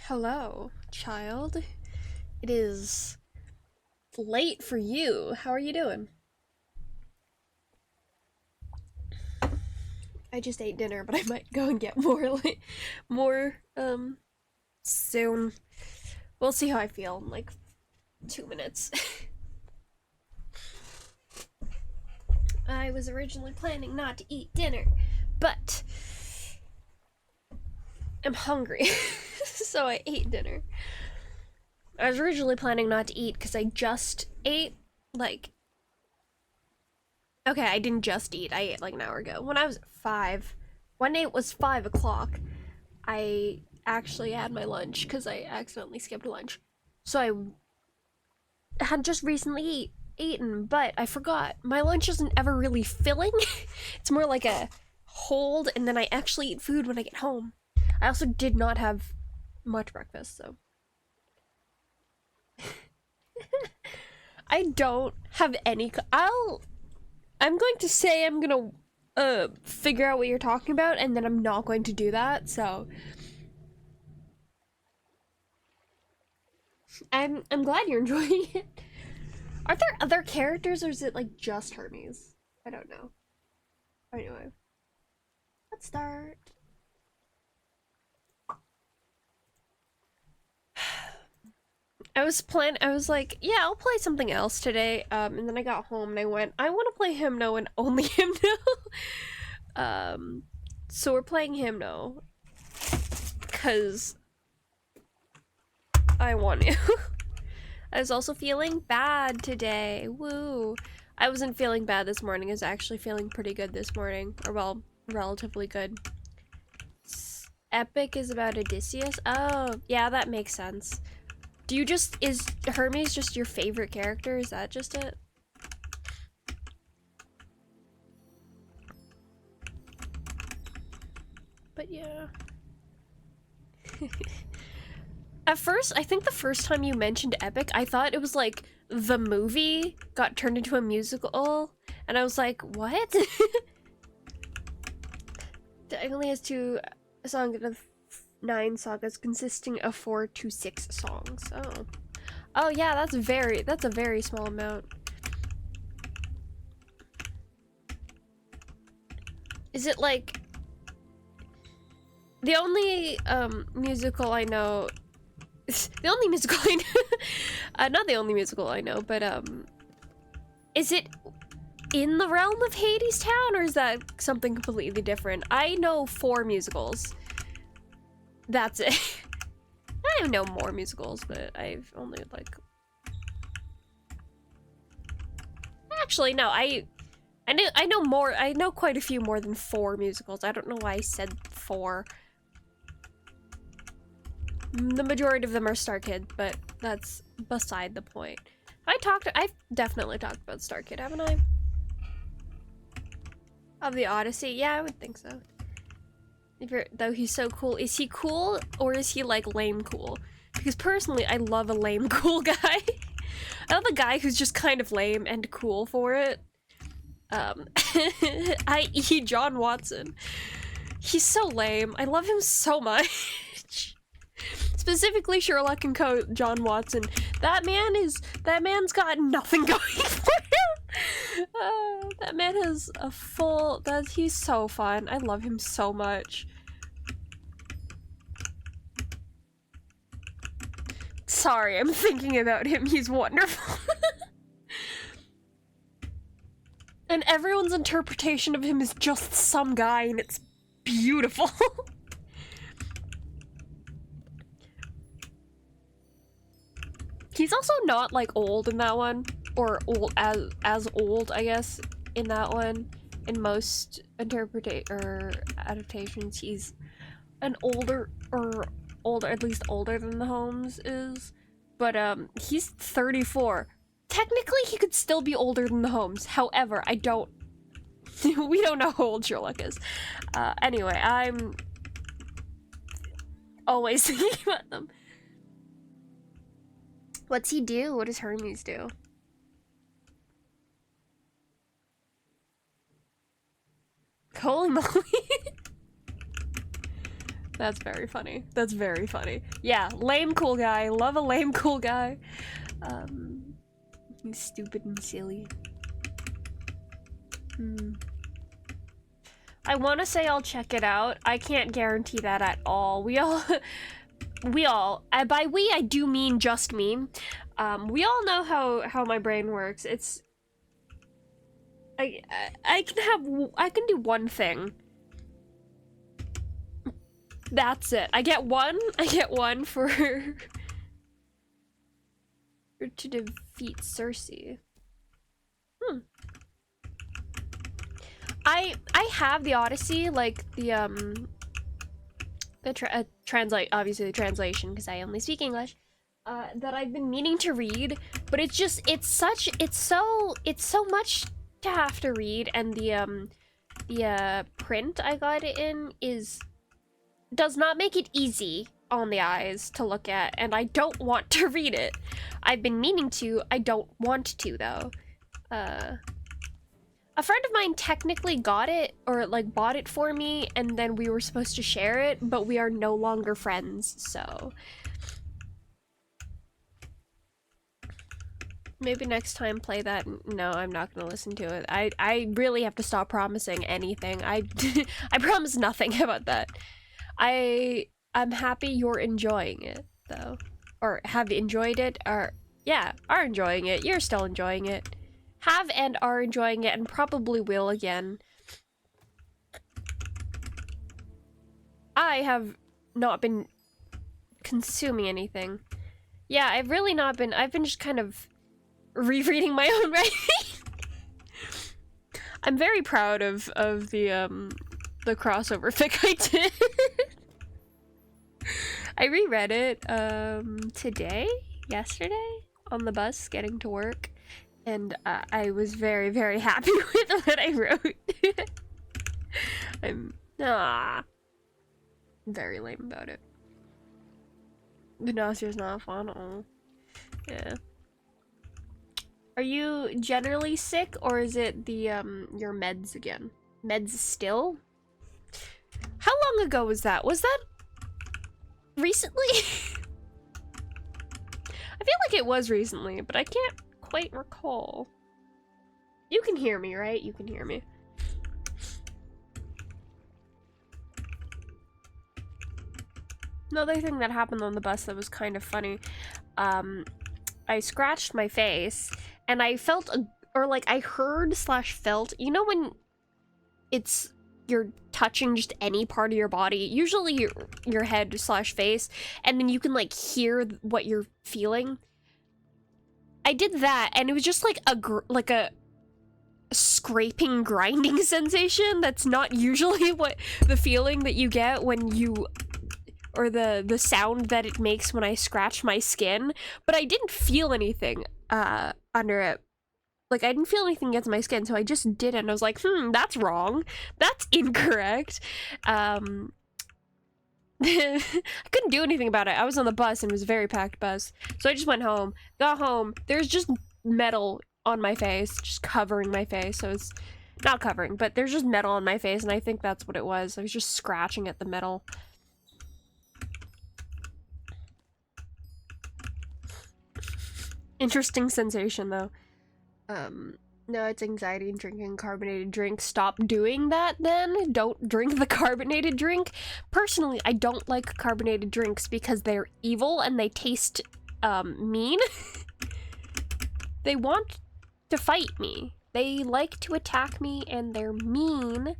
Hello, child. It is late for you. How are you doing? I just ate dinner, but I might go and get more soon. We'll see how I feel in like 2 minutes. I was originally planning not to eat dinner, but I'm hungry, so I ate dinner. I was originally planning not to eat because I just ate, like, okay, I didn't just eat. I ate like an hour ago. When I was 5, when it was 5 o'clock, I actually had my lunch because I accidentally skipped lunch. So I had just recently eaten, but I forgot. My lunch isn't ever really filling. It's more like a hold, and then I actually eat food when I get home. I also did not have much breakfast, so. I don't have any. I'm going to say I'm gonna figure out what you're talking about, and then I'm not going to do that. So I'm glad you're enjoying it. Are there other characters, or is it like just Hermes? I don't know. Anyway, let's start. I was like, yeah, I'll play something else today. And then I got home and I want to play himno and only himno. So we're playing himno because I want to. I was also feeling bad today. Woo. I wasn't feeling bad this morning. I was actually feeling pretty good this morning. Or, well, relatively good. Epic is about Odysseus? Oh, yeah, that makes sense. Is Hermes just your favorite character? Is that just it? But yeah. At first, I think the first time you mentioned Epic, I thought it was like the movie got turned into a musical, and I was like, what? It only has 2 songs out of 9 sagas consisting of 4 to 6 songs. Oh. Oh yeah, that's a very small amount. Is it like the only musical I know the only musical I know not the only musical I know, but is it in the realm of Hades Town, or is that something completely different? I know 4 musicals. That's it. I know more musicals, but I've only like. Actually, no. I know more. I know quite a few more than 4 musicals. I don't know why I said 4. The majority of them are Star Kid, but that's beside the point. I've definitely talked about Star Kid, haven't I? Of the Odyssey? Yeah, I would think so. Though he's so cool. Is he cool, or is he like lame cool? Because personally, I love a lame cool guy. I love a guy who's just kind of lame and cool for it. I.e. John Watson. He's so lame. I love him so much. Specifically Sherlock and Co. John Watson. That man's got nothing going for him. That man has a full, he's so fun. I love him so much. Sorry, I'm thinking about him. He's wonderful. And everyone's interpretation of him is just some guy, and it's beautiful. He's also not like old in that one, or old as old, I guess, in that one. In most adaptations, he's an older, at least older than the Holmes is. But he's 34. Technically, he could still be older than the Holmes. However, we don't know how old Sherlock is. Anyway, I'm always thinking about them. What's he do? What does Hermes do? Holy moly. That's very funny. That's very funny. Yeah, lame cool guy. Love a lame cool guy. He's stupid and silly. I want to say I'll check it out. I can't guarantee that at all. By we, I do mean just me. We all know how my brain works. It's... I can do one thing. That's it. I get one for to defeat Cersei. I have the Odyssey, like the translate, obviously the translation, because I only speak English, that I've been meaning to read, but it's so much to have to read, and the print I got it in does not make it easy on the eyes to look at, and I don't want to read it. I've been meaning to, I don't want to though. A friend of mine technically got it, or like bought it for me, and then we were supposed to share it, but we are no longer friends, so. Maybe next time play that. No, I'm not gonna listen to it. I really have to stop promising anything. I promise nothing about that. I'm happy you're enjoying it, though. Or have enjoyed it, or yeah, are enjoying it. You're still enjoying it. Have and are enjoying it, and probably will again. I have not been consuming anything. Yeah, I've really not been. I've been just kind of rereading my own writing. I'm very proud of the crossover fic I did. I reread it yesterday on the bus getting to work, and I was very, very happy with what I wrote. I'm very lame about it. The nausea's not fun. Oh, yeah. Are you generally sick, or is it the your meds again? Meds still? How long ago was that? Was that recently? I feel like it was recently, but I can't quite recall. You can hear me, right? You can hear me. Another thing that happened on the bus that was kind of funny, I scratched my face, and I felt, I heard/felt, you know when you're touching just any part of your body, usually your head/face, and then you can, like, hear what you're feeling? I did that, and it was just, like, a scraping, grinding sensation that's not usually what the feeling that you get when you... or the sound that it makes when I scratch my skin, but I didn't feel anything under it. Like, I didn't feel anything against my skin, so I just did it, and I was like, that's wrong. That's incorrect. I couldn't do anything about it. I was on the bus, and it was a very packed bus. So I just went home, got home, there's just metal on my face, just covering my face, so it's not covering, but there's just metal on my face, and I think that's what it was. I was just scratching at the metal. Interesting sensation, though. No, it's anxiety and drinking carbonated drink. Stop doing that, then. Don't drink the carbonated drink. Personally, I don't like carbonated drinks because they're evil and they taste, mean. They want to fight me. They like to attack me and they're mean.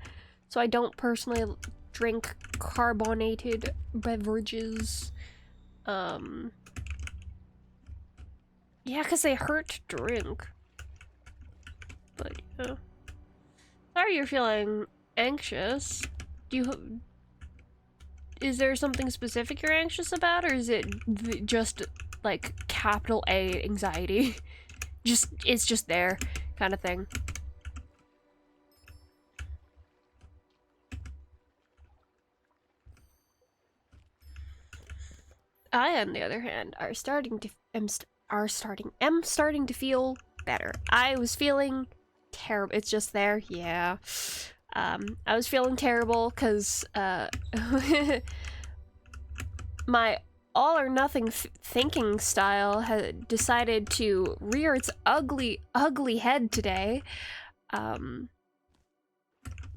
So I don't personally drink carbonated beverages. Yeah, because they hurt to drink. But, yeah. Sorry you're feeling anxious. Is there something specific you're anxious about, or is it just, like, capital A anxiety? It's just there, kind of thing. I, on the other hand, am starting to feel better. I was feeling terrible. It's just there, yeah. I was feeling terrible because my all or nothing thinking style had decided to rear its ugly, ugly head today.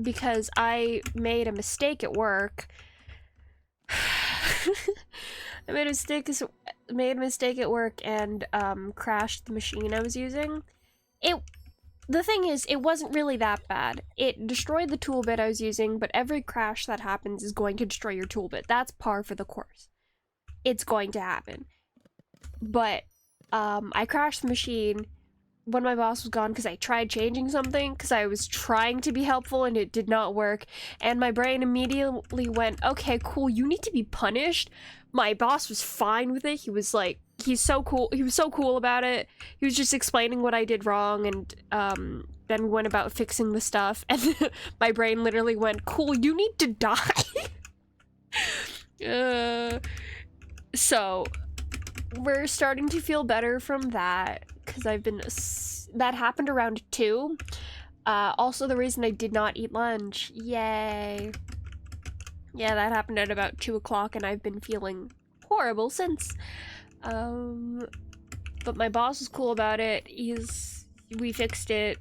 Because I made a mistake at work. I made a mistake at work and crashed the machine I was using. The thing is, it wasn't really that bad. It destroyed the tool bit I was using, but every crash that happens is going to destroy your tool bit. That's par for the course. It's going to happen. But I crashed the machine when my boss was gone because I tried changing something because I was trying to be helpful and it did not work. And my brain immediately went, okay, cool, you need to be punished. My boss was fine with it. He was like, he's so cool. He was so cool about it. He was just explaining what I did wrong and then went about fixing the stuff. And my brain literally went, cool, you need to die. So we're starting to feel better from that because that happened around 2. Also the reason I did not eat lunch. Yay. Yeah, that happened at about 2 o'clock and I've been feeling horrible since. But my boss was cool about it. We fixed it.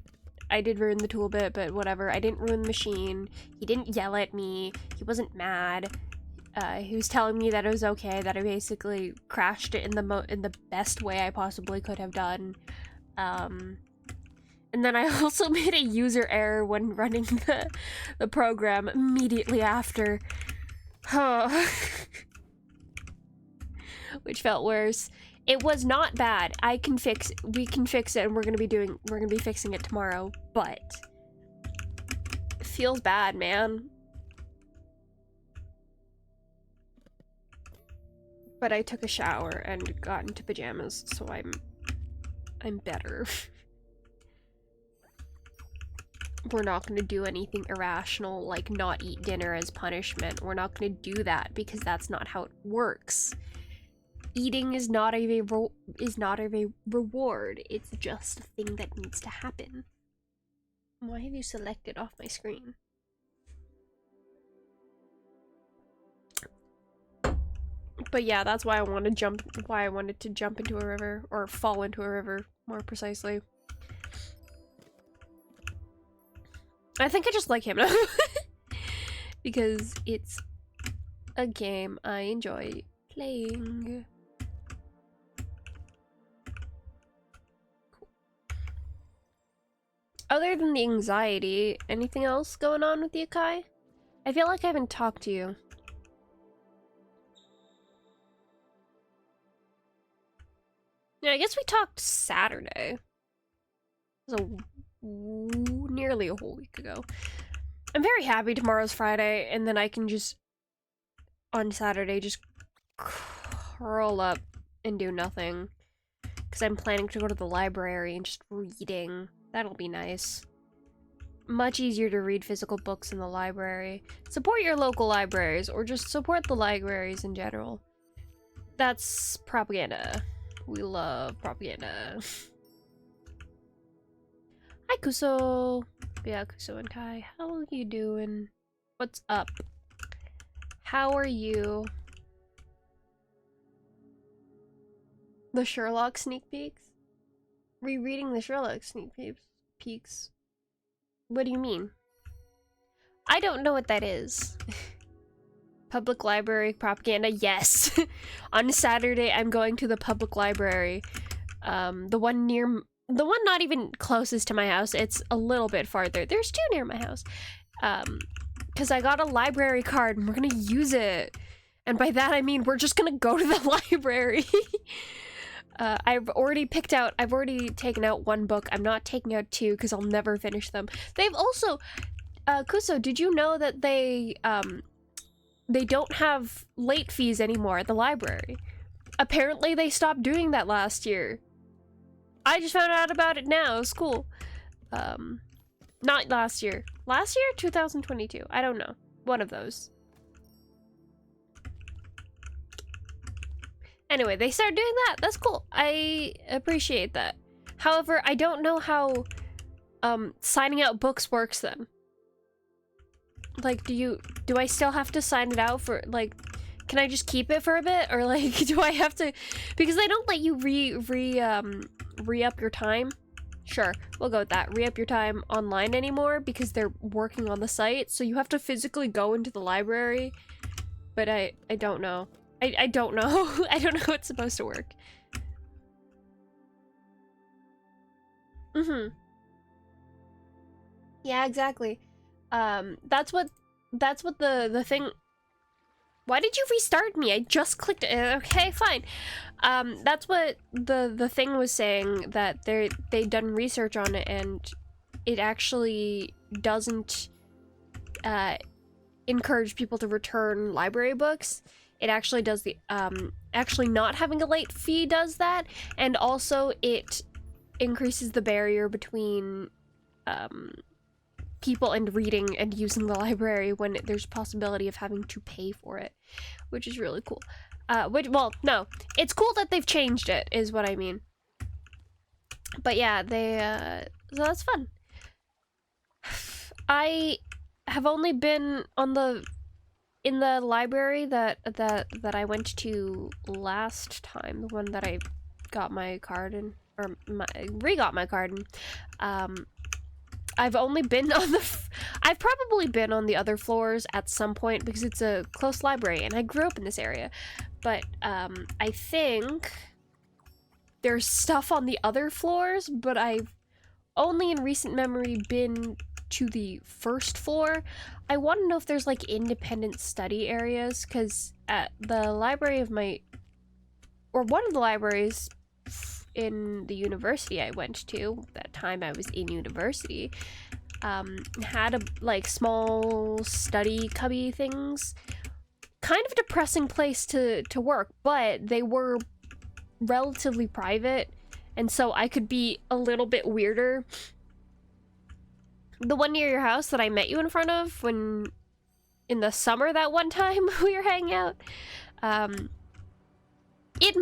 I did ruin the tool bit, but whatever. I didn't ruin the machine. He didn't yell at me. He wasn't mad. He was telling me that it was okay, that I basically crashed it in the best way I possibly could have done. And then I also made a user error when running the program immediately after. Which felt worse. It was not bad. We can fix it and we're gonna be fixing it tomorrow, but it feels bad, man. But I took a shower and got into pajamas, so I'm better. We're not gonna do anything irrational, like not eat dinner as punishment. We're not gonna do that because that's not how it works. Eating is not a reward. It's just a thing that needs to happen. Why have you selected off my screen? But yeah, that's why I wanted to jump into a river, or fall into a river, more precisely. I think I just like himno. Because it's a game I enjoy playing. Cool. Other than the anxiety, anything else going on with you, Kai? I feel like I haven't talked to you. Yeah, I guess we talked Saturday. It was nearly a whole week ago. I'm very happy tomorrow's Friday, and then I can just, on Saturday, just curl up and do nothing. Because I'm planning to go to the library and just reading. That'll be nice. Much easier to read physical books in the library. Support your local libraries, or just support the libraries in general. That's propaganda. We love propaganda. Hi, Kuso. Yeah, Kuso and Kai. How are you doing? What's up? How are you? The Sherlock sneak peeks? Rereading the Sherlock sneak peeks? What do you mean? I don't know what that is. Public library propaganda, yes. On Saturday, I'm going to the public library. The one not even closest to my house. It's a little bit farther. There's 2 near my house. Because I got a library card and we're gonna use it. And by that I mean we're just gonna go to the library. I've already taken out 1 book. I'm not taking out 2 because I'll never finish them. They've also, Kuso, did you know that they don't have late fees anymore at the library? Apparently they stopped doing that last year. I just found out about it now. It was cool. Not last year. Last year? 2022. I don't know. One of those. Anyway, they started doing that. That's cool. I appreciate that. However, I don't know how signing out books works then. Like, do I still have to sign it out for, like, can I just keep it for a bit, or like do I have to? Because they don't let you re-up your time. Sure, we'll go with that. Re-up your time online anymore because they're working on the site, so you have to physically go into the library. But I don't know. I don't know. I don't know how it's supposed to work. Mm-hmm. Yeah, exactly. That's what the thing. Why did you restart me? I just clicked it. Okay, fine. That's what the thing was saying, that they'd done research on it, and it actually doesn't encourage people to return library books. It actually does the actually not having a late fee does that, and also it increases the barrier between people and reading and using the library when there's possibility of having to pay for it, which is really cool. Well, no, it's cool that they've changed it, is what I mean. But yeah, so that's fun. I have only been in the library that I went to last time, the one that I got my card in, or re-got my card in. I've only been on I've probably been on the other floors at some point because it's a close library and I grew up in this area. But I think there's stuff on the other floors, but I've only in recent memory been to the first floor. I want to know if there's like independent study areas, because at the library of one of the libraries in the university I went to, that time I was in university, had a like small study cubby things. Kind of a depressing place to work, but they were relatively private, and so I could be a little bit weirder. The one near your house that I met you in front of when in the summer, that one time we were hanging out, it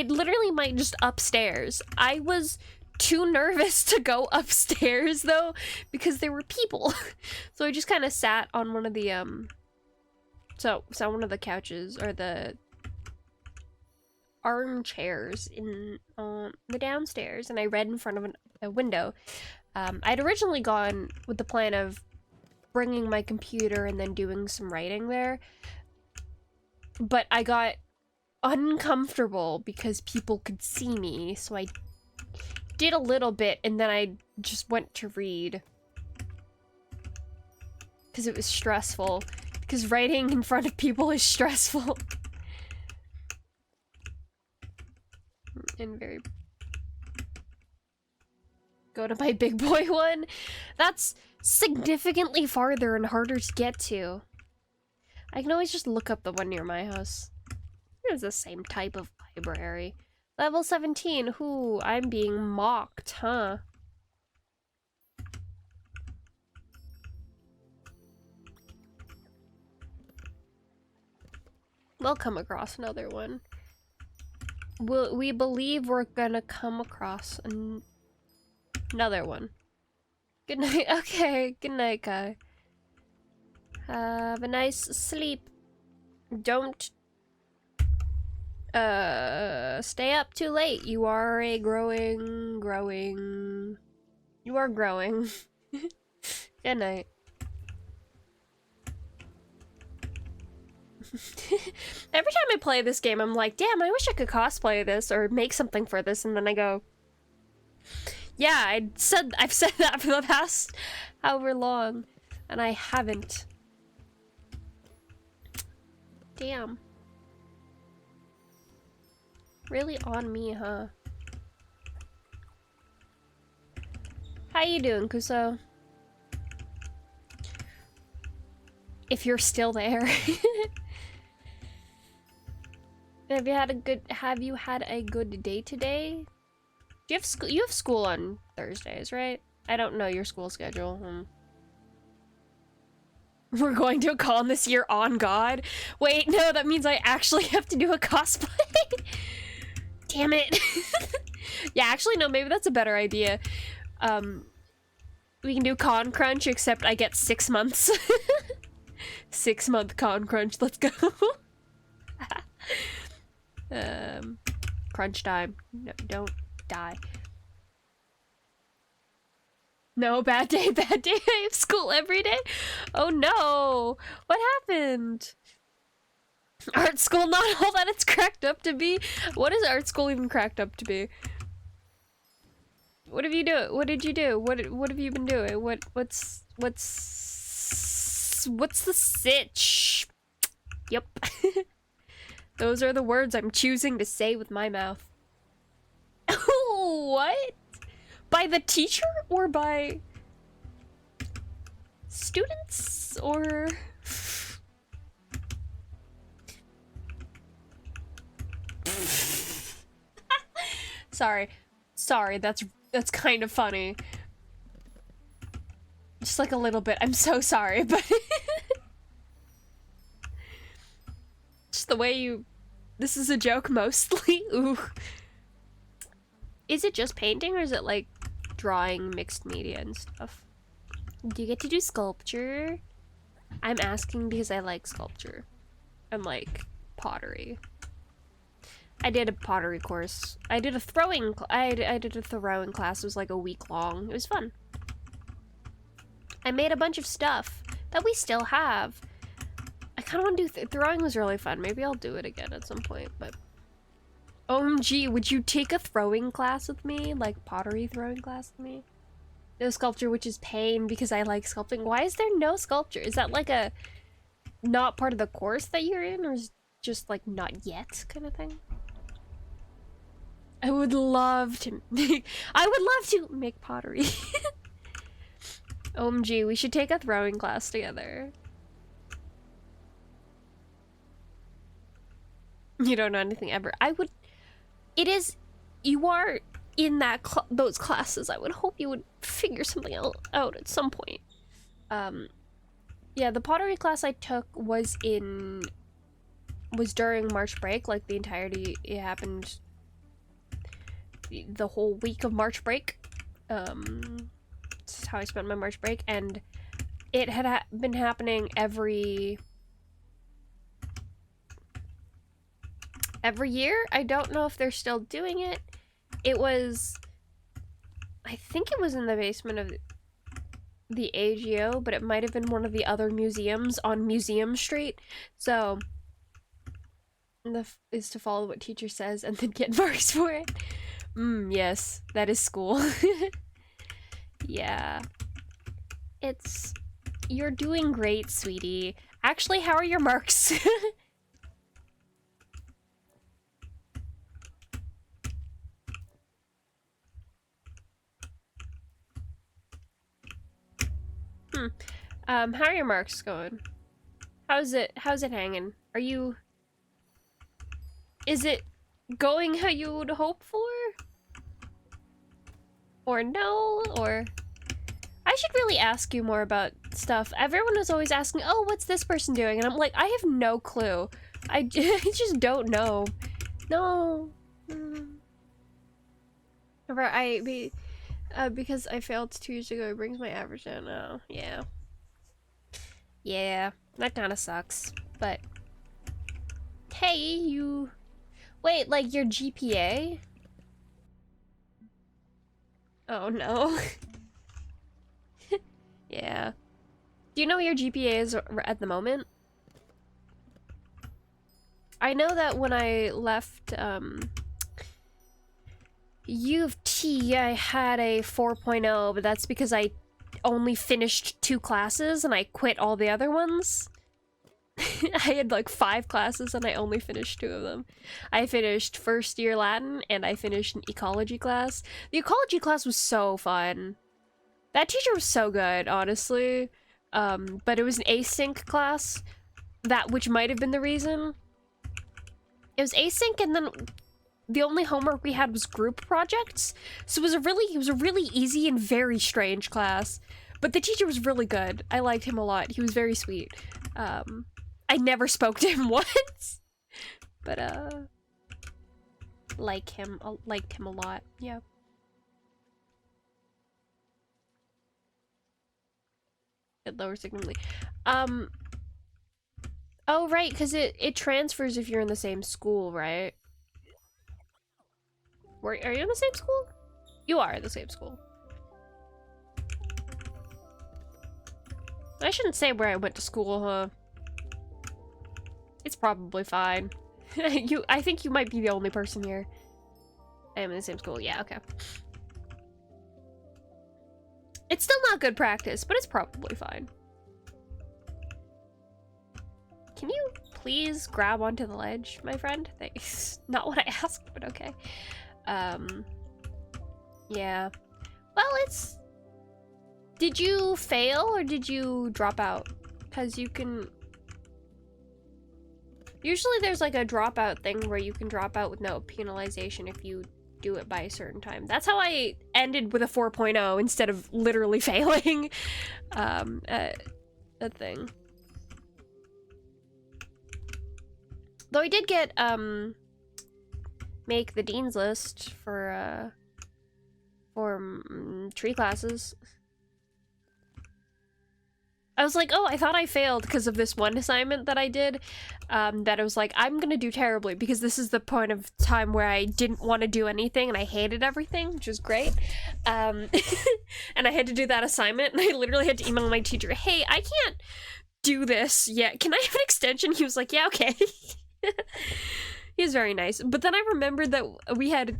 literally might just upstairs. I was too nervous to go upstairs though because there were people. So I just kind of sat on one of the one of the couches, or the armchairs in the downstairs, and I read in front of a window. I'd originally gone with the plan of bringing my computer and then doing some writing there, but I got uncomfortable because people could see me, so I did a little bit and then I just went to read because it was stressful, because writing in front of people is stressful. And very go to my big boy one. That's significantly farther and harder to get to. I can always just look up the one near my house. It's the same type of library. Level 17. Ooh, I'm being mocked, huh? We'll come across another one. We believe we're gonna come across another one. Good night. Okay, good night, Kai. Have a nice sleep. Don't stay up too late. You are a growing. You are growing. Good night. Every time I play this game, I'm like, damn, I wish I could cosplay this or make something for this, and then I go, yeah, I've said that for the past however long, and I haven't. Damn. Really on me, huh? How you doing, Kuso? If you're still there. Have you had a good day today? Do you have school on Thursdays, right? I don't know your school schedule. We're going to a con this year, on God. Wait, no, that means I actually have to do a cosplay. Damn it. Yeah, actually, no, maybe that's a better idea. We can do con crunch, except I get 6 months. 6 month con crunch, let's go. Crunch time. No, don't die. No, bad day, bad day. I have school every day. Oh no. What happened? Art school not all that it's cracked up to be? What is art school even cracked up to be? What have you do? What did you do? What have you been doing? What's the sitch? Yep. Those are the words I'm choosing to say with my mouth. What? By the teacher or by students or Sorry, that's kind of funny. Just like a little bit. I'm so sorry, but just the way you this is a joke mostly. Ooh. Is it just painting or is it like drawing mixed media and stuff? Do you get to do sculpture? I'm asking because I like sculpture and like pottery. I did a pottery course. I did a throwing class. It was like a week long. It was fun. I made a bunch of stuff that we still have. I kind of want to do throwing was really fun. Maybe I'll do it again at some point, but OMG, would you take a throwing class with me? Like pottery throwing class with me? No sculpture, which is pain because I like sculpting. Why is there no sculpture? Is that like a not part of the course that you're in, or is just like not yet kind of thing? I would love to make pottery. OMG, we should take a throwing class together. You don't know anything ever. You are in those classes. I would hope you would figure something out at some point. Yeah, the pottery class I took was during March break, like the entirety. It happened the whole week of March break. This is how I spent my March break, and it had been happening every year. I don't know if they're still doing it. I think it was in the basement of the AGO, but it might have been one of the other museums on Museum Street. So is to follow what teacher says and then get marks for it. Yes, that is school. Yeah. You're doing great, sweetie. Actually, how are your marks? How are your marks going? How's it hanging? Is it going how you would hope for? Or no? Or I should really ask you more about stuff. Everyone is always asking, oh, what's this person doing? And I'm like, I have no clue. I just don't know. No. Because I failed 2 years ago, it brings my average down now. Yeah. Yeah, that kind of sucks. But hey, wait, like your GPA? Oh no. Yeah. Do you know what your GPA is at the moment? I know that when I left U of T, I had a 4.0, but that's because I only finished 2 classes and I quit all the other ones. I had like 5 classes and I only finished 2 of them. I finished first year Latin and I finished an ecology class. The ecology class was so fun. That teacher was so good, honestly. But it was an async class, which might have been the reason. It was async, and then the only homework we had was group projects. So it was a really easy and very strange class. But the teacher was really good. I liked him a lot. He was very sweet. I never spoke to him once. But liked him a lot. Yeah. It lowers significantly. Oh, right, because it transfers if you're in the same school, right? Are you in the same school? You are in the same school. I shouldn't say where I went to school, huh? It's probably fine. I think you might be the only person here. I am in the same school. Yeah, okay. It's still not good practice, but it's probably fine. Can you please grab onto the ledge, my friend? Thanks. Not what I asked, but okay. Yeah. Well, it's... Did you fail or did you drop out? Because you can... Usually there's like a dropout thing where you can drop out with no penalization if you do it by a certain time. That's how I ended with a 4.0 instead of literally failing a thing. Though I did get make the dean's list for tree classes. I was like, oh, I thought I failed because of this one assignment that I did, that I was like, I'm gonna do terribly because this is the point of time where I didn't want to do anything and I hated everything, which was great. And I had to do that assignment and I literally had to email my teacher, hey, I can't do this yet. Can I have an extension? He was like, yeah, okay. He was very nice. But then I remembered that we had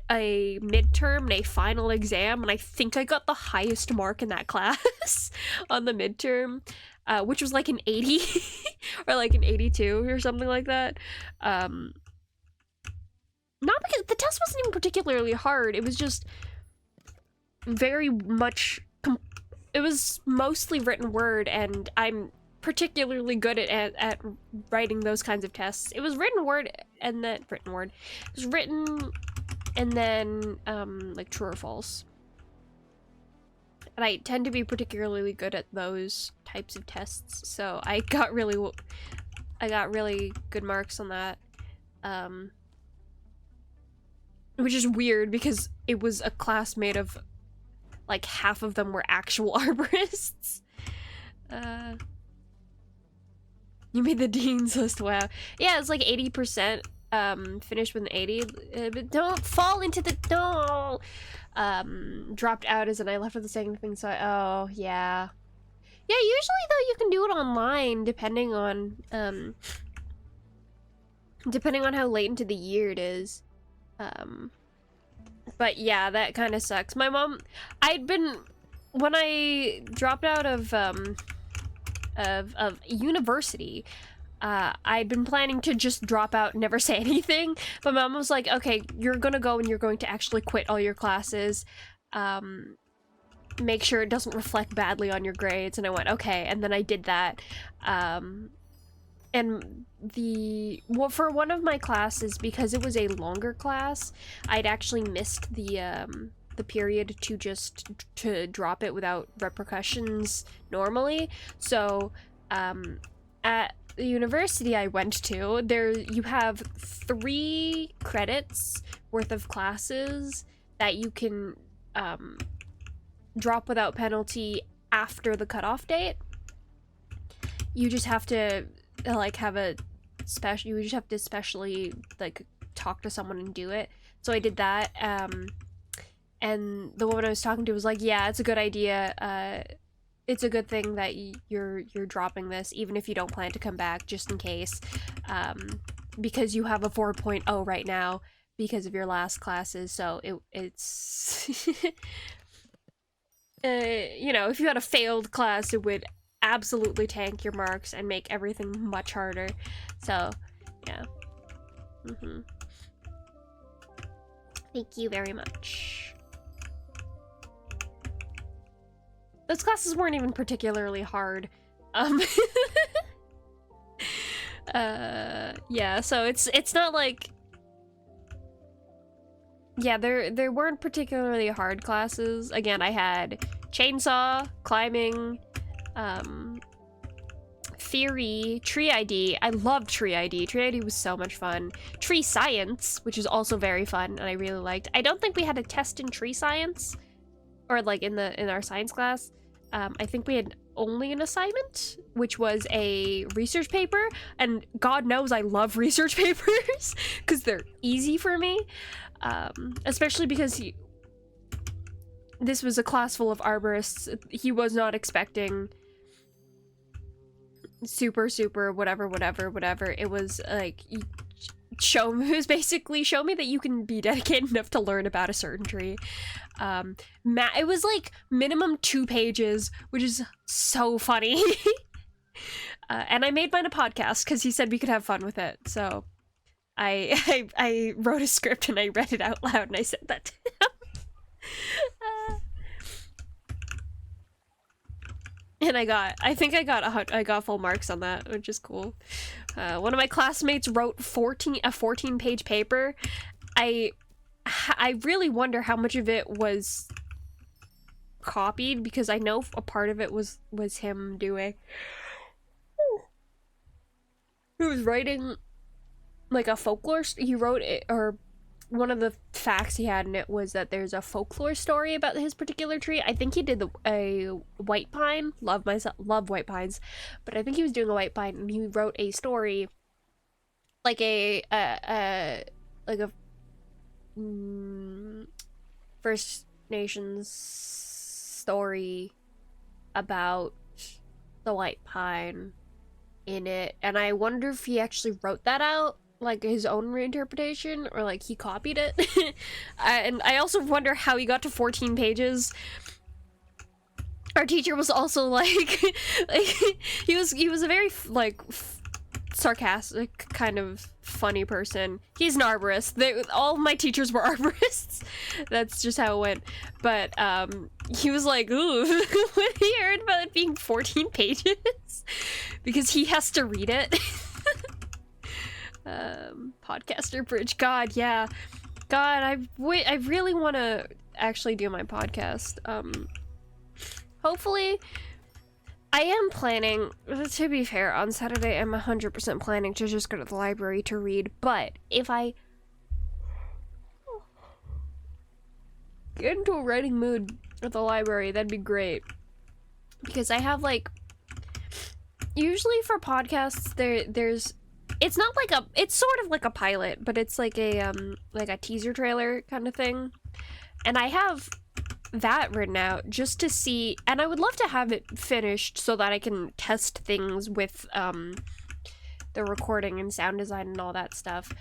a midterm and a final exam, and I think I got the highest mark in that class on the midterm, which was like an 80 or like an 82 or something like that. Not because the test wasn't even particularly hard, it was just very much it was mostly written word, and I'm particularly good at writing those kinds of tests. It was written word and then it was written and then like true or false. And I tend to be particularly good at those types of tests, so I got really good marks on that. Which is weird because it was a class made of like half of them were actual arborists. You made the dean's list, wow. Yeah, it's like 80%. Finished with an 80, but don't fall into the dropped out as in I left with the second thing, so oh yeah. Yeah, usually though you can do it online depending on how late into the year it is. But yeah, that kind of sucks. My mom, when I dropped out of university, I'd been planning to just drop out and never say anything, but Mom was like, okay, you're gonna go and you're going to actually quit all your classes, make sure it doesn't reflect badly on your grades, and I went, okay, and then I did that, and for one of my classes, because it was a longer class, I'd actually missed the period to drop it without repercussions normally, so, at the university I went to, you have 3 credits worth of classes that you can drop without penalty after the cutoff date. You just have to like you just have to specially like talk to someone and do it. So I did that, and the woman I was talking to was like, yeah, it's a good idea, it's a good thing that you're dropping this, even if you don't plan to come back, just in case, because you have a 4.0 right now because of your last classes, so it's you know, if you had a failed class, it would absolutely tank your marks and make everything much harder, so yeah. Thank you very much. Those classes weren't even particularly hard. Yeah, so it's not like... Yeah, there weren't particularly hard classes. Again, I had chainsaw, climbing, theory, tree ID. I loved tree ID. Tree ID was so much fun. Tree science, which is also very fun and I really liked. I don't think we had a test in tree science, or like in our science class. I think we had only an assignment, which was a research paper, and God knows I love research papers because they're easy for me, especially because this was a class full of arborists. He was not expecting super whatever. It was like, it was basically show me that you can be dedicated enough to learn about a certain tree. It was like minimum 2 pages, which is so funny. And I made mine a podcast because he said we could have fun with it. So I wrote a script and I read it out loud and I said that to him. And I think I got full marks on that, which is cool. One of my classmates wrote a 14-page paper. I really wonder how much of it was copied, because I know a part of it was him doing. He was writing like a folklore. He wrote it, or one of the facts he had in it was that there's a folklore story about his particular tree. I think he did a white pine. Love white pines, but I think he was doing a white pine, and he wrote a story, like a First Nations story about the white pine in it, and I wonder if he actually wrote that out, like his own reinterpretation, or like he copied it. And I also wonder how he got to 14 pages. Our teacher was also like, he was a very like sarcastic, kind of funny person. He's an arborist. All my teachers were arborists. That's just how it went. But he was like, ooh, when he heard about it being 14 pages, because he has to read it. Podcaster bridge. God, yeah. God, I really want to actually do my podcast. Hopefully, I am planning, to be fair, on Saturday I'm 100% planning to just go to the library to read, but if I get into a writing mood at the library, that'd be great. Because I have, like, usually for podcasts, there's it's not like it's sort of like a pilot, but it's like a teaser trailer kind of thing. And I have that written out just to see, and I would love to have it finished so that I can test things with the recording and sound design and all that stuff.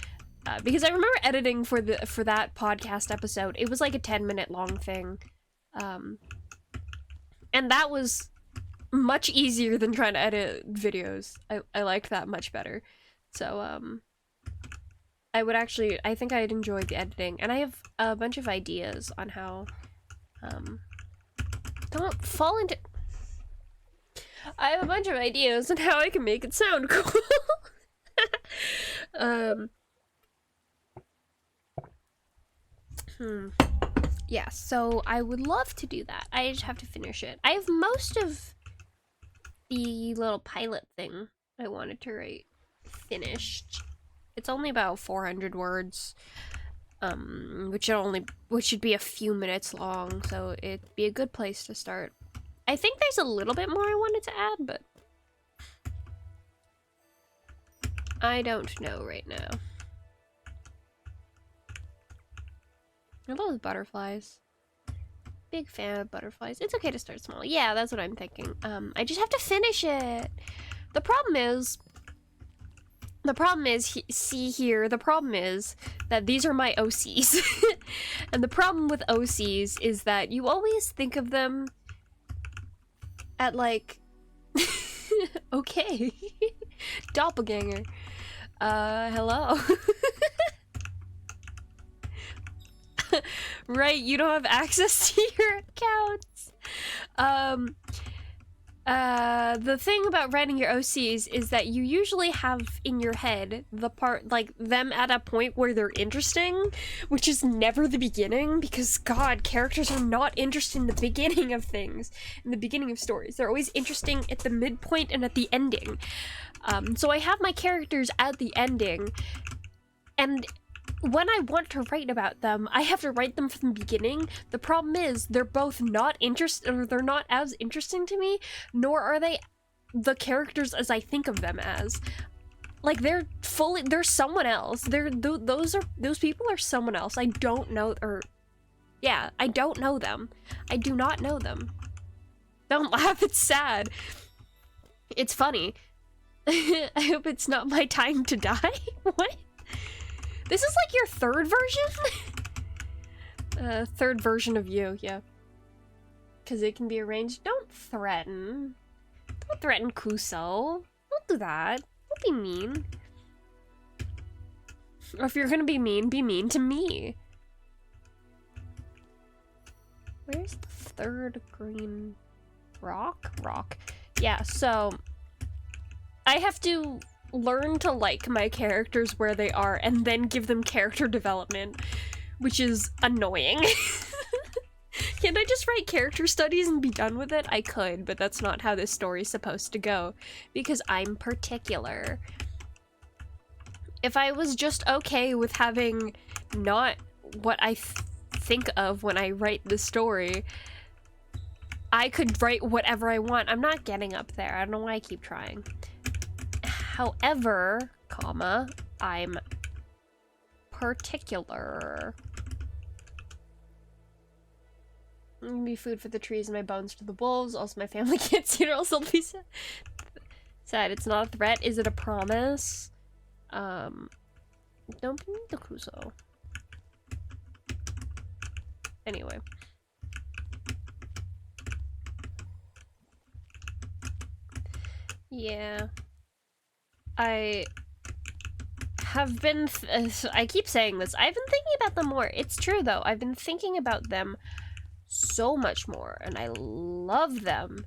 Because I remember editing for that podcast episode. It was like a 10-minute long thing. And that was much easier than trying to edit videos. I liked that much better. So, I think I'd enjoy the editing, and I have a bunch of ideas on how, don't fall into, I have a bunch of ideas on how I can make it sound cool. Yeah, so I would love to do that. I just have to finish it. I have most of the little pilot thing I wanted to write finished. It's only about 400 words, which should be a few minutes long, so it'd be a good place to start. I think there's a little bit more I wanted to add, but I don't know right now. Are those butterflies? Big fan of butterflies. It's okay to start small. Yeah, that's what I'm thinking. I just have to finish it. The problem is see here, the problem is that these are my OCs. And the problem with OCs is that you always think of them at, like, okay. Doppelganger. Hello. Right, you don't have access to your accounts. The thing about writing your OCs is that you usually have in your head the part, like, them at a point where they're interesting, which is never the beginning, because, God, characters are not interested in the beginning of things, in the beginning of stories. They're always interesting at the midpoint and at the ending. So I have my characters at the ending, and when I want to write about them, I have to write them from the beginning. The problem is they're both not or they're not as interesting to me, nor are they the characters as I think of them as. Like, they're someone else. Those people are someone else. I don't know, yeah, I don't know them. I do not know them. Don't laugh, it's sad. It's funny. I hope it's not my time to die. What? This is like your third version? Third version of you, yeah. Because it can be arranged. Don't threaten. Don't threaten Kuso. Don't do that. Don't be mean. Or if you're gonna be mean to me. Where's the third green rock? Rock. Yeah, so I have to learn to like my characters where they are and then give them character development, which is annoying. Can't I just write character studies and be done with it? I could, but that's not how this story's supposed to go, because I'm particular. If I was just okay with having not what I think of when I write the story, I could write whatever I want. I'm not getting up there. I don't know why I keep trying. However, comma, I'm particular. Be food for the trees and my bones to the wolves. Also, my family can't see it or else they'll be sad. Sad. It's not a threat. Is it a promise? Don't be mean to Kuso. Anyway. Yeah. I have been I keep saying this. I've been thinking about them more. It's true though. I've been thinking about them so much more and I love them.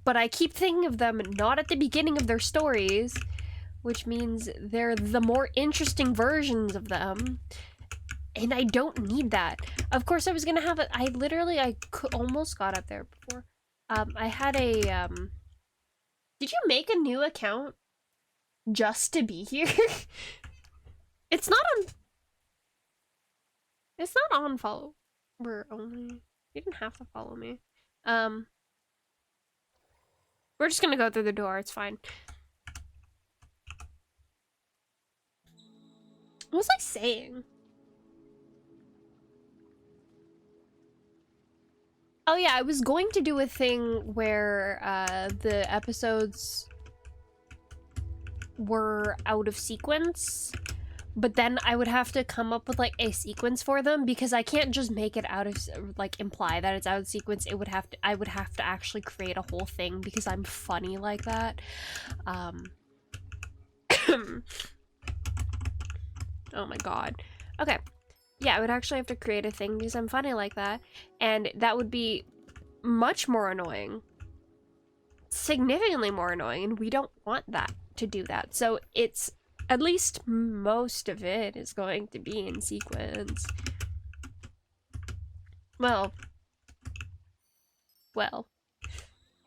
But I keep thinking of them not at the beginning of their stories, which means they're the more interesting versions of them. And I don't need that. Of course I was gonna have I almost got up there before. I had a did you make a new account just to be here? It's not on follower only. You didn't have to follow me. We're just gonna go through the door, it's fine. What was I saying? Oh yeah, I was going to do a thing where the episodes were out of sequence, but then I would have to come up with like a sequence for them because I can't just make it out of like imply that it's out of sequence. I would have to actually create a whole thing because I'm funny like that. Oh my god. Okay. Yeah, I would actually have to create a thing because I'm funny like that, and that would be much more annoying. Significantly more annoying, and we don't want that to do that. So it's, at least most of it is going to be in sequence. Well.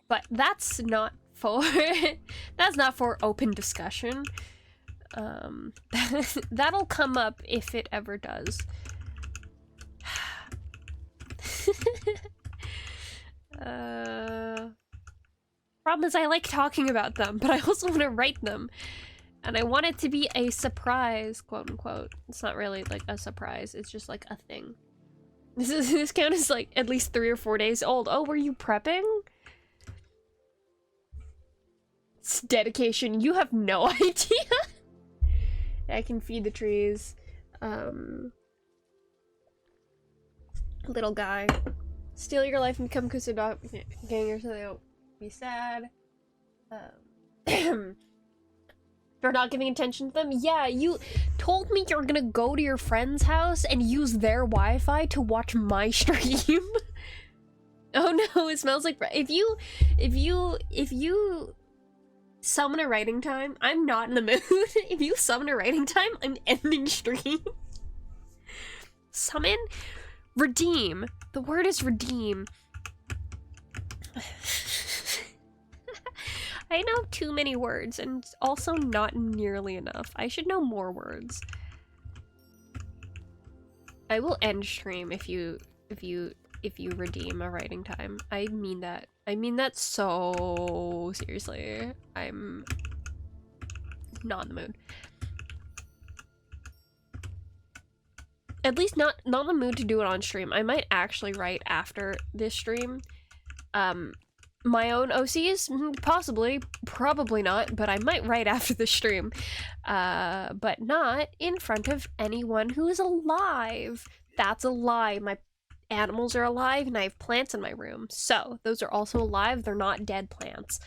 But that's not for, that's not for open discussion. That'll come up if it ever does. Problem is I like talking about them, but I also want to write them. And I want it to be a surprise, quote unquote. It's not really like a surprise, it's just like a thing. This count is like at least 3 or 4 days old. Oh, were you prepping? It's dedication. You have no idea. I can feed the trees. Little guy. Steal your life and become Kusodok ganger so they don't be sad. They're not giving attention to them? Yeah, you told me you're gonna go to your friend's house and use their Wi-Fi to watch my stream. Oh no, it smells like if you summon a writing time, I'm not in the mood. If you summon a writing time, I'm ending stream. Summon? Redeem. The word is redeem. I know too many words, and also not nearly enough. I should know more words. I will end stream if you redeem a writing time. I mean that. I mean that so seriously. I'm not in the mood. At least not in the mood to do it on stream. I might actually write after this stream. My own OCs? Possibly. Probably not, but I might write after the stream. But not in front of anyone who is alive. That's a lie. My animals are alive and I have plants in my room. So, those are also alive. They're not dead plants.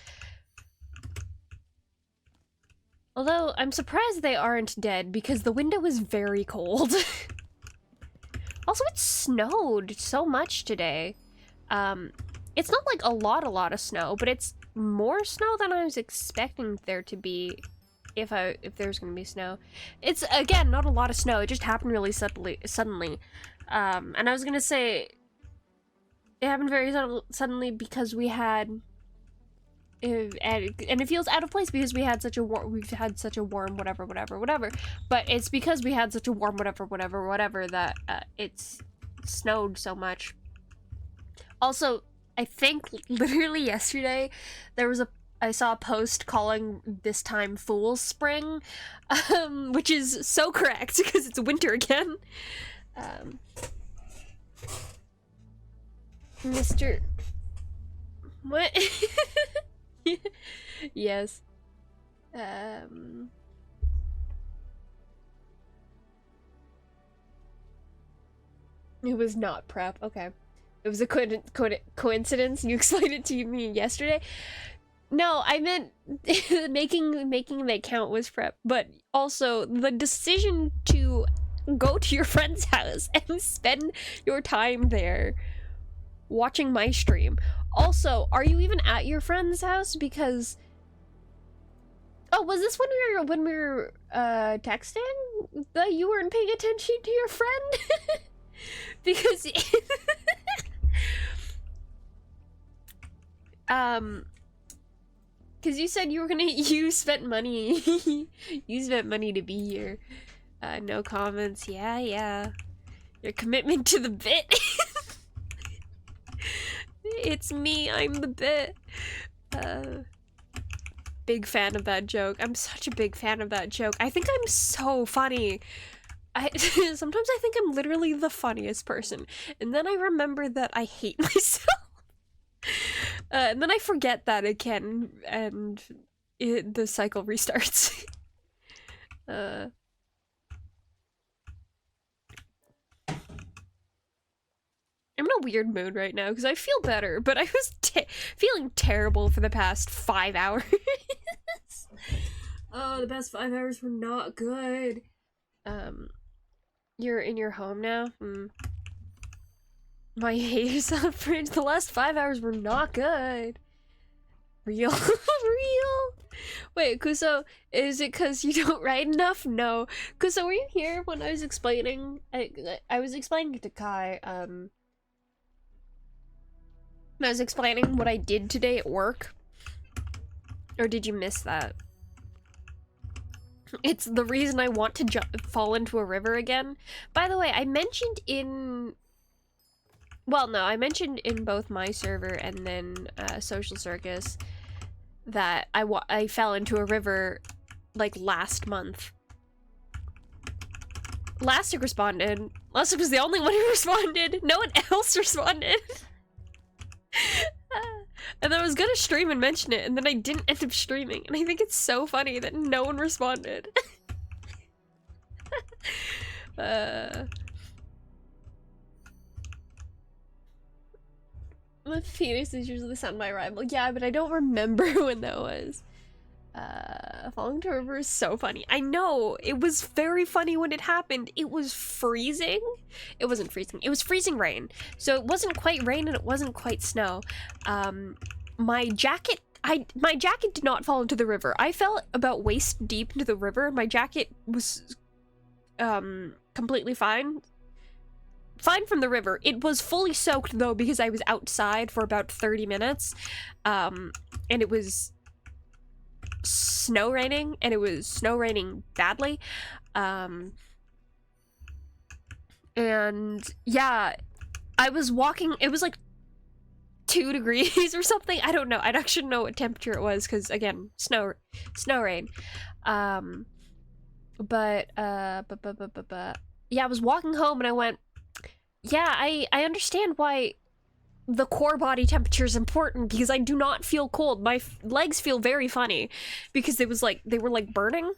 Although, I'm surprised they aren't dead because the window is very cold. Also, it snowed so much today. It's not like a lot of snow, but it's more snow than I was expecting there to be if there's gonna be snow. It's, again, not a lot of snow. It just happened really suddenly. And I was gonna say it happened very suddenly because we had and it feels out of place because we've had such a warm whatever, but it's because we had such a warm whatever that it's snowed so much. Also, I think literally yesterday I saw a post calling this time Fool's Spring, which is so correct because it's winter again. Mr. What? Yes. It was not prep. Okay. It was a coincidence. You explained it to me yesterday. No, I meant making the account was prep, but also the decision to go to your friend's house and spend your time there watching my stream. Also, are you even at your friend's house? Because oh, was this when we were texting that you weren't paying attention to your friend? Because because you said you spent money to be here. No comments. Yeah. Your commitment to the bit. It's me, I'm the bit. Big fan of that joke. I'm such a big fan of that joke. I think I'm so funny. Sometimes I think I'm literally the funniest person, and then I remember that I hate myself. And then I forget that again, and the cycle restarts. I'm in a weird mood right now because I feel better, but I was feeling terrible for the past 5 hours. Oh, the past 5 hours were not good. You're in your home now? My haters on fridge. The last 5 hours were not good. Real? Real? Wait, Kuso, is it because you don't write enough? No. Kuso, were you here when I was explaining? I was explaining to Kai, I was explaining what I did today at work. Or did you miss that? It's the reason I want to fall into a river again. By the way, I mentioned in... Well, no, I mentioned in both my server and then Social Circus that I fell into a river, like, last month. Lastic responded. Lastic was the only one who responded. No one else responded. And then I was gonna stream and mention it, and then I didn't end up streaming. And I think it's so funny that no one responded. My penis is usually the sound of my rival. Yeah, but I don't remember when that was. Falling to a river is so funny. I know! It was very funny when it happened. It was freezing. It wasn't freezing. It was freezing rain. So it wasn't quite rain and it wasn't quite snow. My jacket did not fall into the river. I fell about waist deep into the river. My jacket was completely fine. Fine from the river. It was fully soaked though because I was outside for about 30 minutes. And it was snow raining, and it was snow raining badly. And yeah, I was walking, it was like 2 degrees or something. I don't know. I actually know what temperature it was because, again, snow rain. But yeah, I was walking home and I went, yeah, I understand why the core body temperature is important, because I do not feel cold. My legs feel very funny because they were like burning.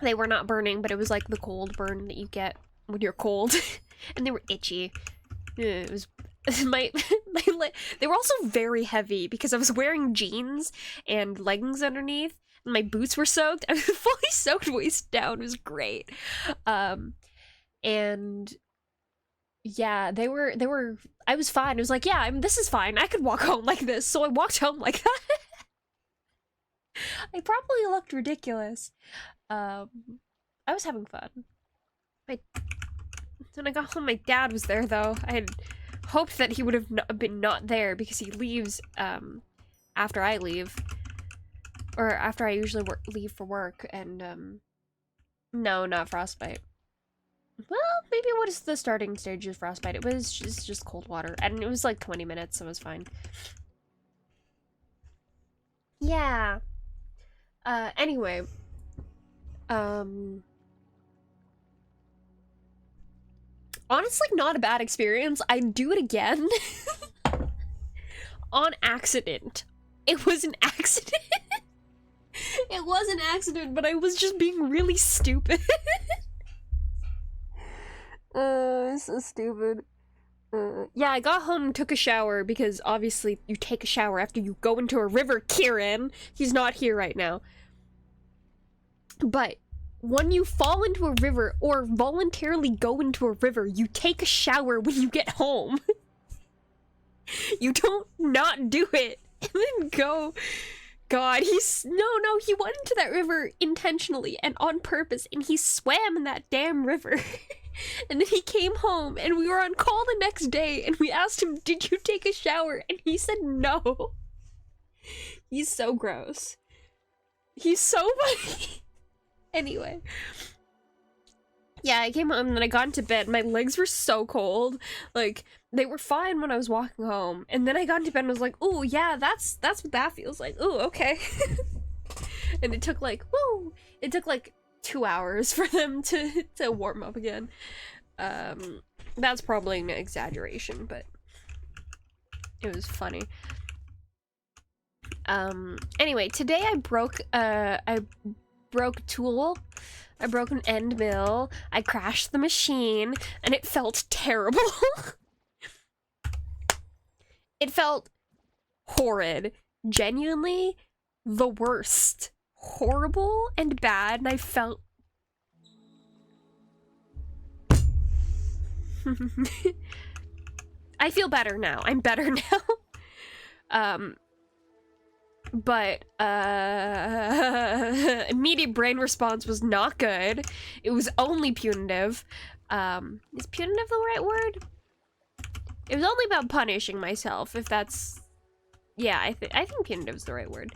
They were not burning, but it was like the cold burn that you get when you're cold. And they were itchy. It was they were also very heavy because I was wearing jeans and leggings underneath. And my boots were soaked. I was fully soaked waist down. It was great. And yeah, they were I was fine. I was like, yeah, this is fine. I could walk home like this. So I walked home like that. I probably looked ridiculous. I was having fun. When I got home, my dad was there, though. I had hoped that he would have been not there because he leaves after I leave, or after I usually leave for work. And no, not frostbite. Well, maybe what is the starting stage of frostbite? It was just cold water, and it was like 20 minutes, so it was fine. Yeah. Anyway. Honestly, not a bad experience. I'd do it again. On accident. It was an accident. It was an accident, but I was just being really stupid. It's so stupid. Yeah, I got home and took a shower because obviously you take a shower after you go into a river, Kieran. He's not here right now. But when you fall into a river or voluntarily go into a river, you take a shower when you get home. You don't not do it and then go. God, he went into that river intentionally and on purpose, and he swam in that damn river. And then he came home, and we were on call the next day, and we asked him, did you take a shower? And he said no. He's so gross. He's so funny. Anyway. Yeah, I came home and then I got into bed. My legs were so cold. Like, they were fine when I was walking home. And then I got into bed and was like, oh, yeah, that's what that feels like. Oh, okay. And it took like, 2 hours for them to warm up again. That's probably an exaggeration, but it was funny. Anyway, today I broke a tool. I broke an end mill. I crashed the machine, and it felt terrible. It felt horrid. Genuinely the worst. Horrible and bad, and I felt... I feel better now. I'm better now. But immediate brain response was not good. It was only punitive. Is punitive the right word? It was only about punishing myself, if that's... Yeah, I think punitive is the right word.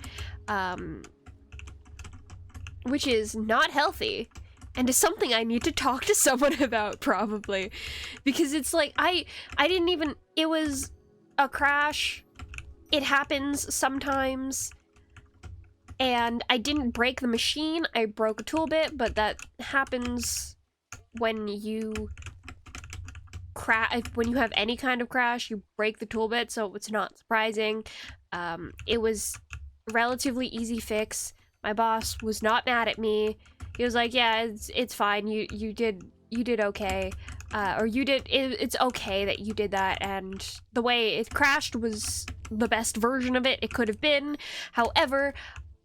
Which is not healthy, and is something I need to talk to someone about, probably. Because it's like, I didn't even... It was a crash. It happens sometimes, and I didn't break the machine. I broke a tool bit, but that happens when you when you have any kind of crash. You break the tool bit, so it's not surprising. It was relatively easy fix. My boss was not mad at me. He was like, "Yeah, it's fine. You did okay." It's okay that you did that, and the way it crashed was the best version of it could have been. However,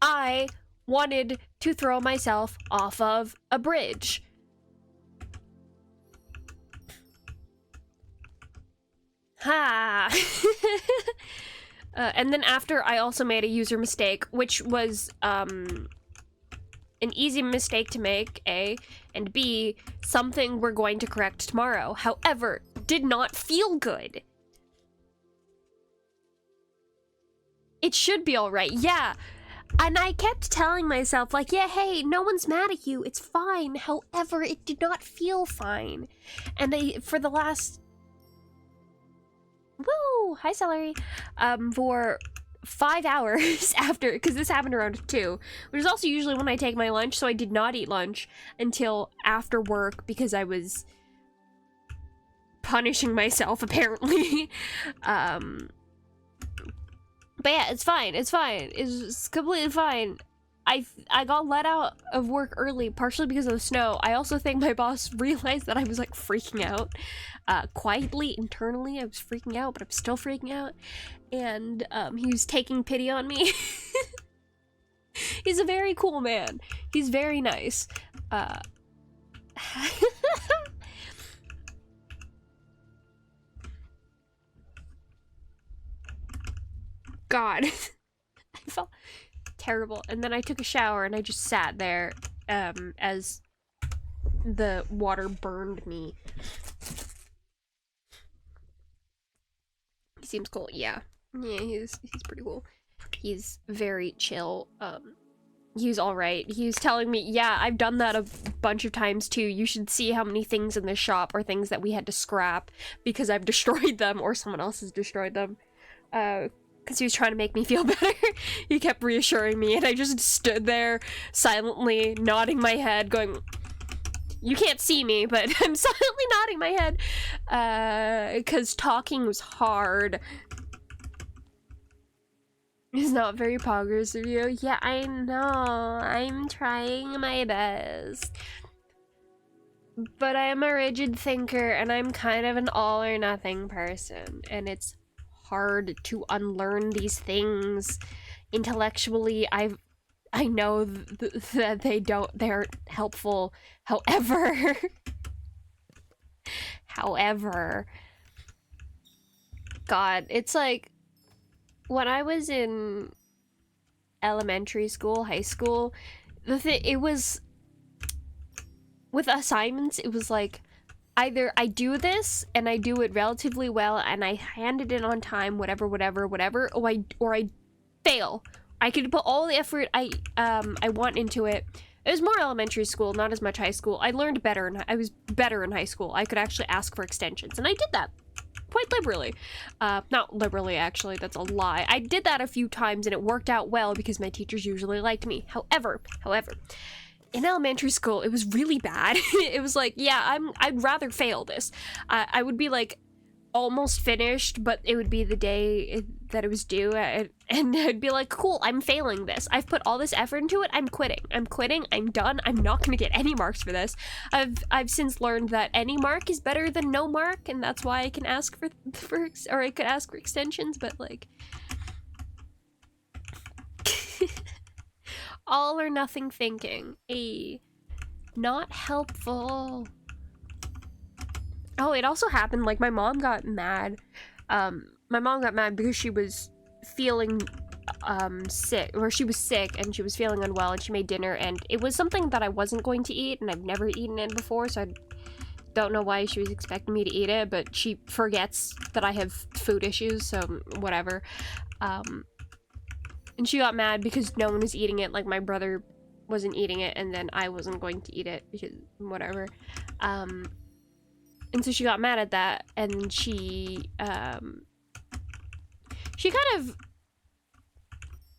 I wanted to throw myself off of a bridge. Ha! And then after, I also made a user mistake, which was, an easy mistake to make, A, and B, something we're going to correct tomorrow. However, did not feel good. It should be alright. Yeah, And I kept telling myself, like, yeah, hey, no one's mad at you. It's fine. However, it did not feel fine. And for the last... Woo! Hi, Celery. For 5 hours after, because this happened around 2, which is also usually when I take my lunch, so I did not eat lunch until after work because I was punishing myself, apparently. But yeah, it's fine. It's fine. It's completely fine. I got let out of work early, partially because of the snow. I also think my boss realized that I was, like, freaking out. Quietly, internally, I was freaking out, but I'm still freaking out. And, he was taking pity on me. He's a very cool man. He's very nice. God. I felt terrible. And then I took a shower and I just sat there as the water burned me. He seems cool. Yeah, he's pretty cool. He's very chill. He's all right. He's telling me, yeah, I've done that a bunch of times too. You should see how many things in the shop are things that we had to scrap because I've destroyed them or someone else has destroyed them. Because he was trying to make me feel better. He kept reassuring me, and I just stood there silently nodding my head, going, you can't see me, but I'm silently nodding my head, because talking was hard. It's not very poggers of you. Yeah, I know. I'm trying my best. But I am a rigid thinker, and I'm kind of an all-or-nothing person, and it's hard to unlearn these things intellectually. I know that they aren't helpful. However, God, it's like when I was in elementary school, high school, it was with assignments, it was like either I do this and I do it relatively well and I hand it in on time, whatever, or I fail. I could put all the effort I want into it. It was more elementary school, not as much high school. I learned better, and I was better in high school. I could actually ask for extensions, and I did that quite liberally. Not liberally, actually, that's a lie. I did that a few times, and it worked out well because my teachers usually liked me. However, in elementary school, it was really bad. It was like, yeah, I'd rather fail this. I would be like almost finished, but it would be the day that it was due, and I'd be like, cool, I'm failing this. I've put all this effort into it. I'm quitting. I'm done. I'm not gonna get any marks for this. I've since learned that any mark is better than no mark, and that's why I can ask or I could ask for extensions, but like all or nothing thinking. Not helpful. Oh, it also happened, like, my mom got mad. My mom got mad because she was feeling, sick, or she was sick, and she was feeling unwell, and she made dinner, and it was something that I wasn't going to eat, and I've never eaten it before, so I don't know why she was expecting me to eat it, but she forgets that I have food issues, so whatever. And she got mad because no one was eating it, like, my brother wasn't eating it, and then I wasn't going to eat it, because whatever. And so she got mad at that, and she kind of,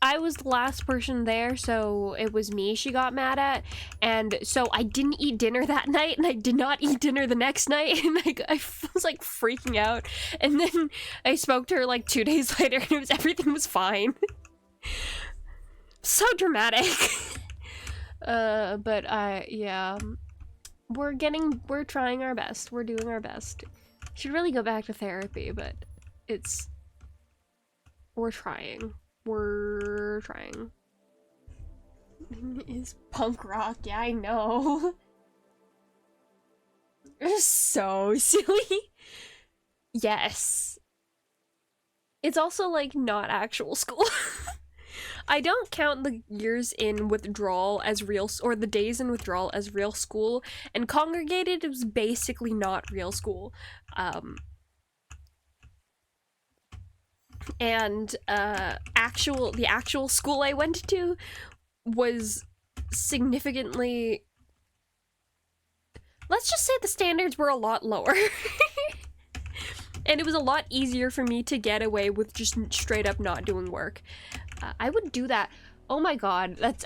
I was the last person there, so it was me she got mad at, and so I didn't eat dinner that night, and I did not eat dinner the next night, and I was, like, freaking out, and then I spoke to her, like, 2 days later, and everything was fine. So dramatic. Yeah. We're trying our best. We're doing our best. Should really go back to therapy, but we're trying. We're trying. Is punk rock, yeah, I know. It's so silly. Yes. It's also, like, not actual school. I don't count the years in withdrawal as real, or the days in withdrawal as real school, and congregated is basically not real school. And the actual school I went to was significantly, let's just say the standards were a lot lower. And it was a lot easier for me to get away with just straight up not doing work. I would do that. Oh my god, that's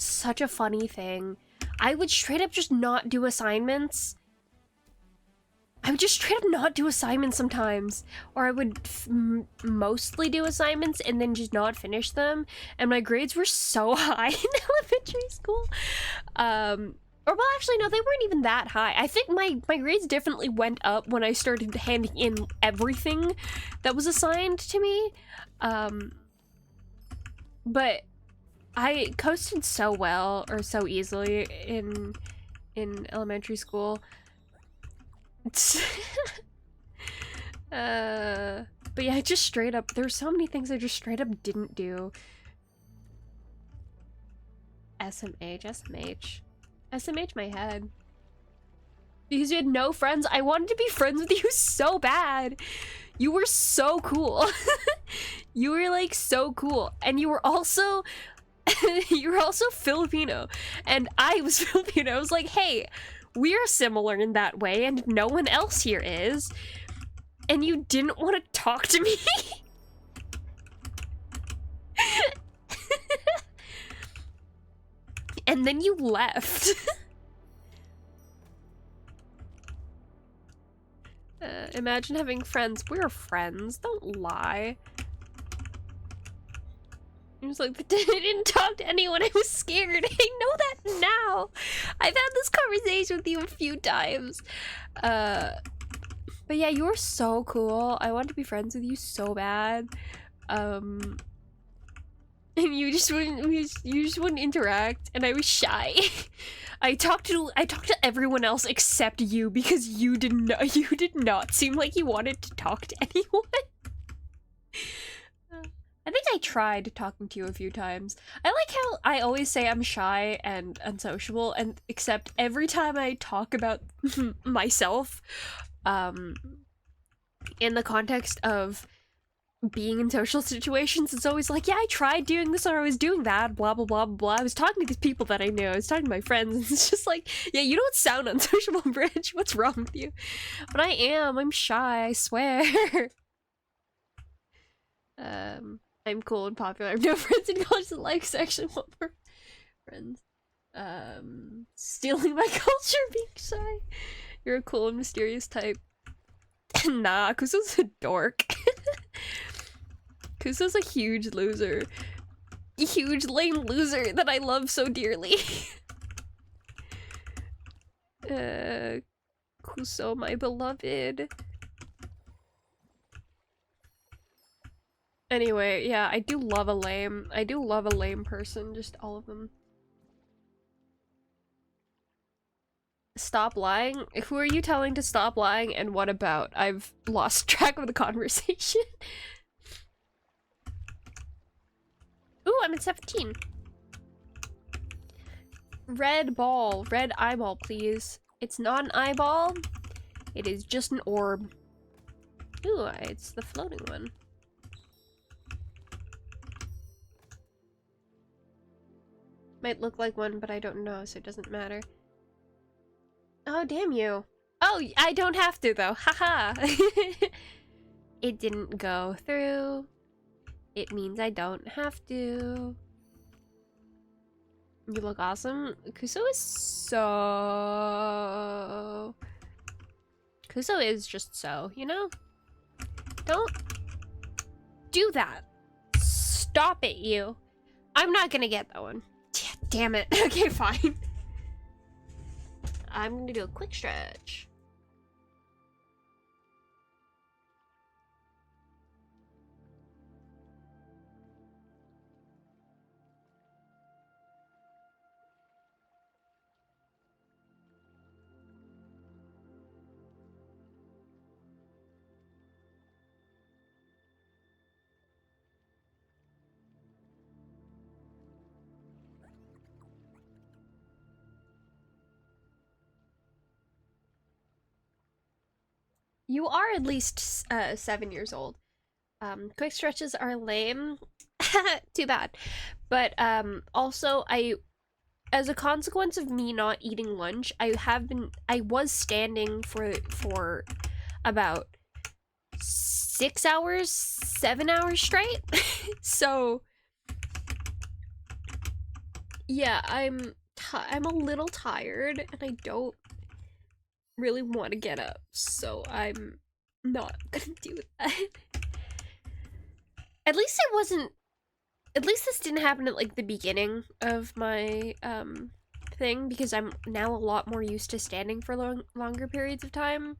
such a funny thing. I would straight up just not do assignments. I would just straight up not do assignments sometimes. Or I would mostly do assignments and then just not finish them. And my grades were so high in elementary school. Or, well, actually, no, they weren't even that high. I think my grades definitely went up when I started handing in everything that was assigned to me. But I coasted so well, or so easily, in elementary school. But yeah, just straight up, there's so many things I just straight up didn't do. SMH my head. Because you had no friends. I wanted to be friends with you so bad. You were so cool. You were like so cool. And you were also Filipino. And I was Filipino. I was like, hey, we're similar in that way and no one else here is. And you didn't want to talk to me. And then you left. Imagine having friends. We're friends. Don't lie. He was like, but I didn't talk to anyone. I was scared. I know that now. I've had this conversation with you a few times. But yeah, you were so cool. I wanted to be friends with you so bad. And you just wouldn't interact, and I was shy. I talked to everyone else except you because you did not seem like you wanted to talk to anyone. I think I tried talking to you a few times. I like how I always say I'm shy and unsociable, and except every time I talk about myself, in the context of being in social situations, it's always like, yeah, I tried doing this or I was doing that, blah, blah, blah, blah. I was talking to these people that I knew. I was talking to my friends, and it's just like, yeah, you don't sound unsociable, Bridge. What's wrong with you? But I am. I'm shy, I swear. I'm cool and popular. I have no friends in college that like actually want more friends. Stealing my culture, being shy. You're a cool and mysterious type. Nah, Kuso's a dork. Kuso's a huge loser. A huge lame loser that I love so dearly. Kuso, my beloved. Anyway, yeah, I do love a lame person, just all of them. Stop lying? Who are you telling to stop lying, and what about? I've lost track of the conversation. Ooh, I'm at 17. Red ball. Red eyeball, please. It's not an eyeball. It is just an orb. Ooh, it's the floating one. Might look like one, but I don't know, so it doesn't matter. Oh, damn you. Oh, I don't have to, though. Haha. It didn't go through. It means I don't have to. You look awesome. Kuso is so... Kuso is just so, you know? Don't do that. Stop it, you. I'm not gonna get that one. Damn it. Okay, fine. I'm gonna do a quick stretch. You are at least 7 years old. Quick stretches are lame. Too bad. But also as a consequence of me not eating lunch, I was standing for about 6 hours, 7 hours straight. So yeah, I'm a little tired and I don't really want to get up, so I'm not gonna do that. At least it wasn't. At least this didn't happen at like the beginning of my thing, because I'm now a lot more used to standing for longer periods of time.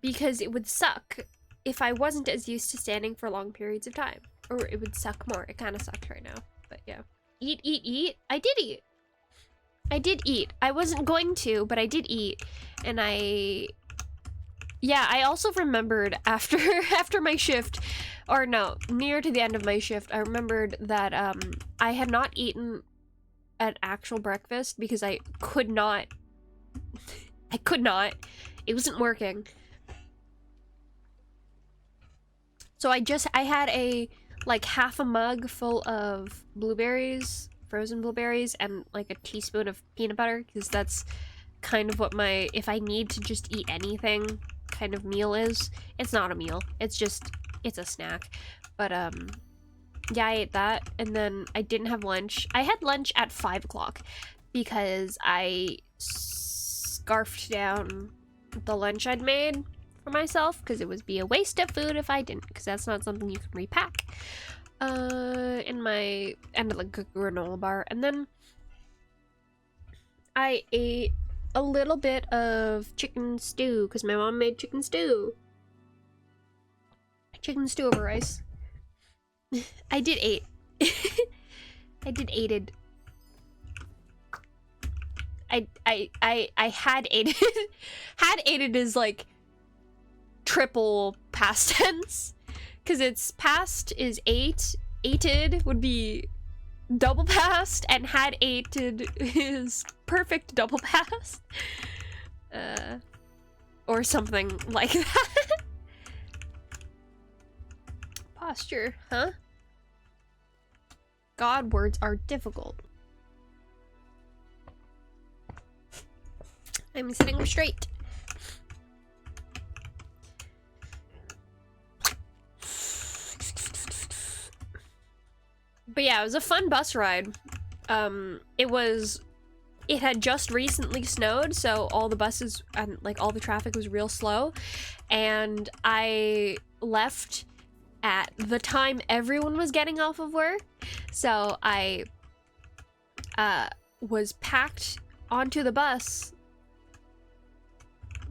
Because it would suck if I wasn't as used to standing for long periods of time, or it would suck more. It kind of sucks right now, but yeah. Eat, eat, eat. I did eat. I did eat. I wasn't going to, but I did eat, and yeah, I also remembered after after my shift, or no, near to the end of my shift, I remembered that I had not eaten an actual breakfast because I could not. I could not. It wasn't working. So I had like half a mug full of blueberries, frozen blueberries, and like a teaspoon of peanut butter, because that's kind of what my, if I need to just eat anything, kind of meal is. It's not a meal. It's a snack. But yeah, I ate that, and then I didn't have lunch. I had lunch at 5 o'clock because I scarfed down the lunch I'd made for myself, because it would be a waste of food if I didn't, because that's not something you can repack. In my, and like a granola bar, and then I ate a little bit of chicken stew, because my mom made chicken stew. Chicken stew over rice. I did ate. I did aided. I had aided. Had aided is like triple past tense, because it's past is ate, ated would be double past, and had ated is perfect double past. Or something like that. Posture, huh? God words are difficult. I'm sitting up straight. But yeah, it was a fun bus ride. It had just recently snowed, so all the buses and like all the traffic was real slow, and I left at the time everyone was getting off of work, so I was packed onto the bus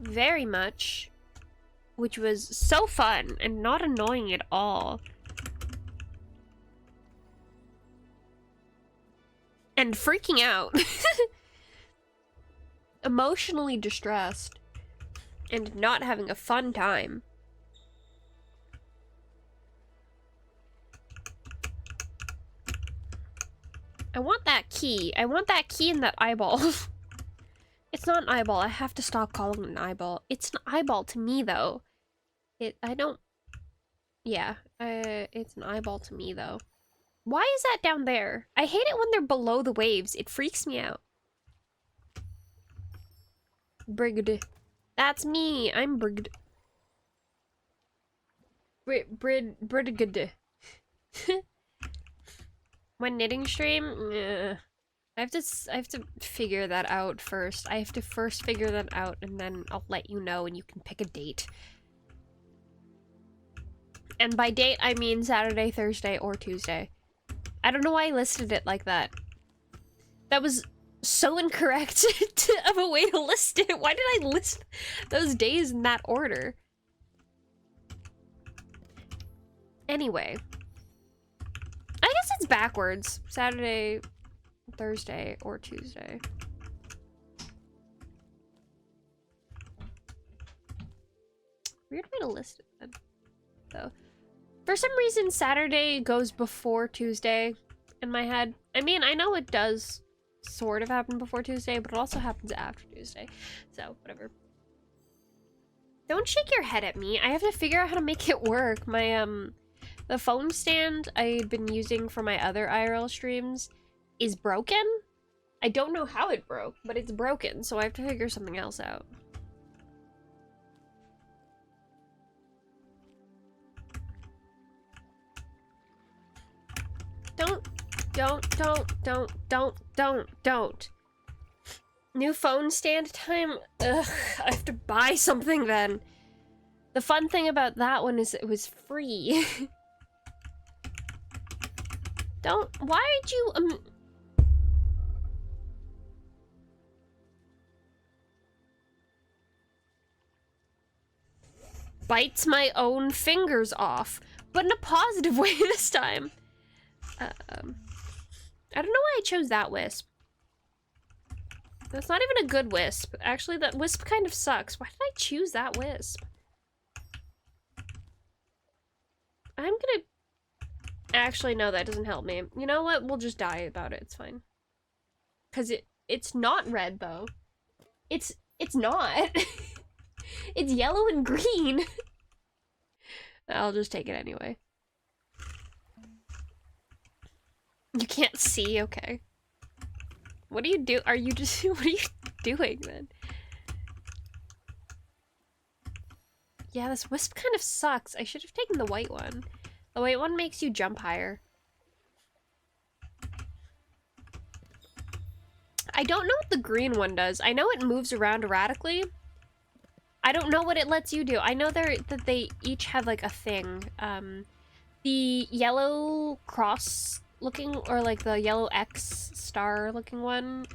very much, which was so fun and not annoying at all. And freaking out. Emotionally distressed. And not having a fun time. I want that key. I want that key in that eyeball. It's not an eyeball. I have to stop calling it an eyeball. It's an eyeball to me, though. Yeah. It's an eyeball to me, though. Why is that down there? I hate it when they're below the waves. It freaks me out. Brigged. That's me. I'm Brigged. Brigged. My knitting stream? I have to figure that out first. I have to first figure that out, and then I'll let you know, and you can pick a date. And by date, I mean Saturday, Thursday, or Tuesday. I don't know why I listed it like that. That was so incorrect of a way to list it. Why did I list those days in that order? Anyway. I guess it's backwards. Saturday, Thursday, or Tuesday. Weird way to list it then, though. For some reason, Saturday goes before Tuesday in my head. I mean, I know it does sort of happen before Tuesday, but it also happens after Tuesday. So, whatever. Don't shake your head at me. I have to figure out how to make it work. My, the phone stand I'd been using for my other IRL streams is broken. I don't know how it broke, but it's broken, so I have to figure something else out. Don't. New phone stand time? Ugh, I have to buy something then. The fun thing about that one is it was free. Why'd you, bites my own fingers off, but in a positive way this time. I don't know why I chose that wisp. That's not even a good wisp. Actually, that wisp kind of sucks. Why did I choose that wisp? I'm gonna... Actually, no, that doesn't help me. You know what? We'll just die about it. It's fine. Because it's not red, though. It's not. It's yellow and green. I'll just take it anyway. You can't see? Okay. What do you do? Are you just... What are you doing, then? Yeah, this wisp kind of sucks. I should have taken the white one. The white one makes you jump higher. I don't know what the green one does. I know it moves around erratically. I don't know what it lets you do. I know that they each have, like, a thing. The yellow cross looking, or like the yellow X star looking one,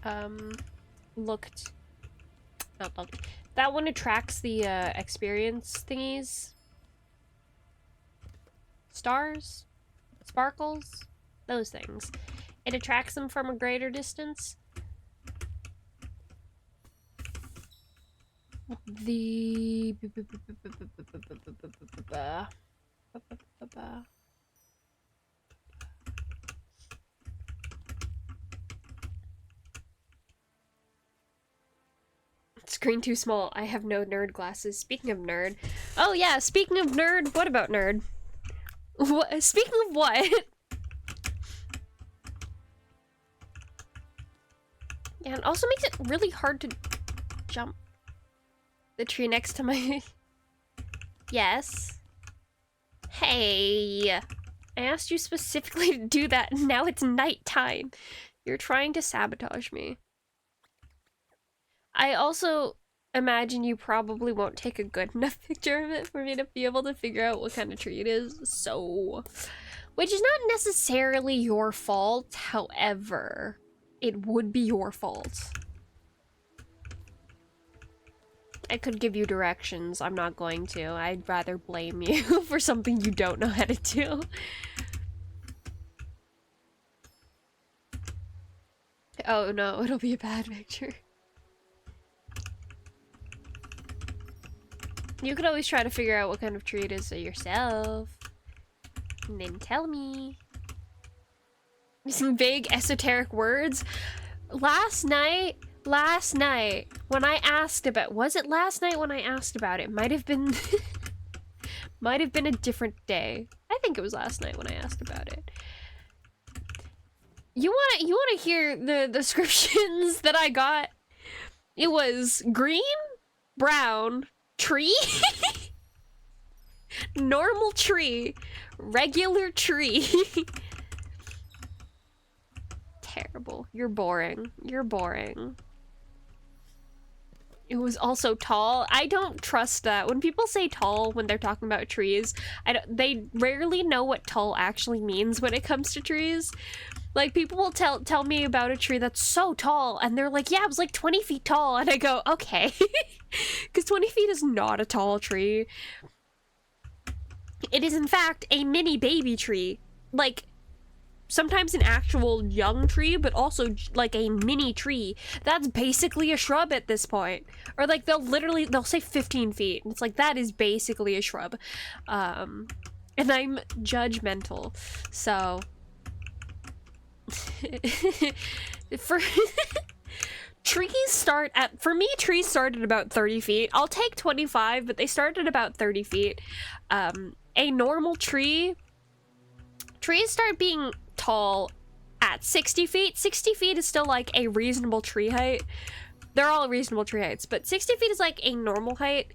that one attracts the, experience thingies. Stars? Sparkles? Those things. It attracts them from a greater distance. The... Screen too small. I have no nerd glasses. Speaking of nerd. Oh yeah, speaking of nerd, what about nerd? What? Speaking of what? Yeah, it also makes it really hard to jump. The tree next to my... Yes. Hey. I asked you specifically to do that, and now it's nighttime. You're trying to sabotage me. I also imagine you probably won't take a good enough picture of it for me to be able to figure out what kind of tree it is, so... Which is not necessarily your fault, however, it would be your fault. I could give you directions, I'm not going to. I'd rather blame you for something you don't know how to do. Oh no, it'll be a bad picture. You could always try to figure out what kind of tree it is yourself. And then tell me. Some vague esoteric words. Last night, when I asked about... Was it last night when I asked about it? Might have been... might have been a different day. I think it was last night when I asked about it. You wanna hear the descriptions that I got? It was green, brown, tree, normal tree, regular tree. Terrible. You're boring. You're boring. It was also tall. I don't trust that. When people say tall when they're talking about trees, they rarely know what tall actually means when it comes to trees. Like, people will tell me about a tree that's so tall, and they're like, yeah, it was like 20 feet tall, and I go, okay. Because 20 feet is not a tall tree. It is, in fact, a mini baby tree. Like, sometimes an actual young tree, but also, like, a mini tree. That's basically a shrub at this point. Or, like, they'll say 15 feet, and it's like, that is basically a shrub. And I'm judgmental, so... trees start at, for me, trees start at about 30 feet. I'll take 25, but they start at about 30 feet. A normal trees start being tall at 60 feet. 60 feet is still like a reasonable tree height. They're all reasonable tree heights, but 60 feet is like a normal height.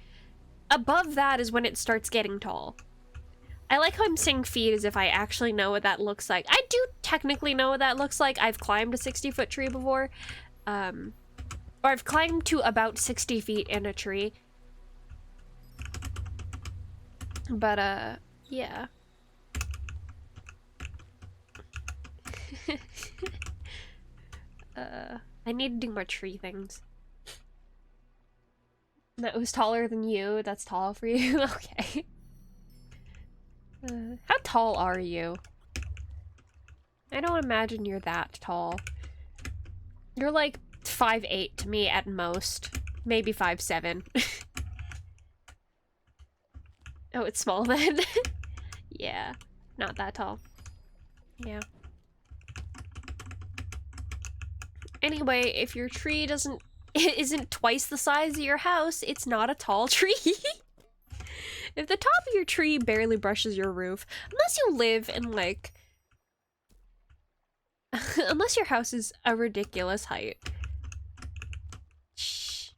Above that is when it starts getting tall. I like how I'm saying feet as if I actually know what that looks like. I do technically know what that looks like. I've climbed a 60-foot tree before. Or I've climbed to about 60 feet in a tree. But, yeah. I need to do more tree things. That was taller than you. That's tall for you. Okay. How tall are you? I don't imagine you're that tall. You're like 5'8" to me at most. Maybe 5'7". Oh, it's small then? Yeah, not that tall. Yeah. Anyway, if your tree isn't twice the size of your house, it's not a tall tree. If the top of your tree barely brushes your roof, unless you live in like... unless your house is a ridiculous height. Shh.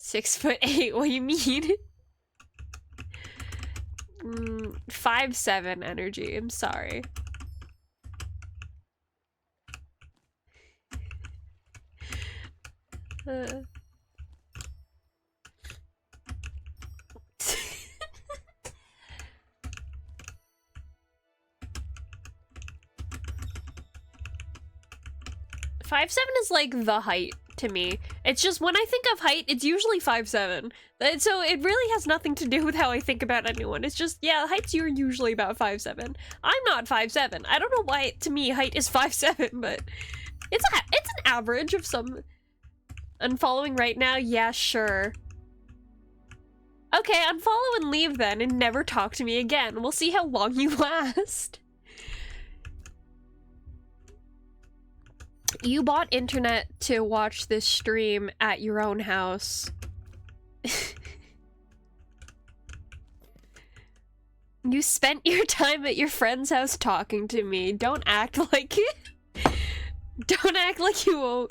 6'8", what do you mean? 5'7" energy, I'm sorry. Uh... 5'7" is like the height to me. It's just when I think of height, it's usually 5'7". So it really has nothing to do with how I think about anyone. It's just, yeah, heights you're usually about 5'7". I'm not 5'7". I don't know why to me height is 5'7", but it's an average of some. Unfollowing right now? Yeah, sure. Okay, unfollow and leave then, and never talk to me again. We'll see how long you last. You bought internet to watch this stream at your own house. You spent your time at your friend's house talking to me. Don't act like don't act like you'll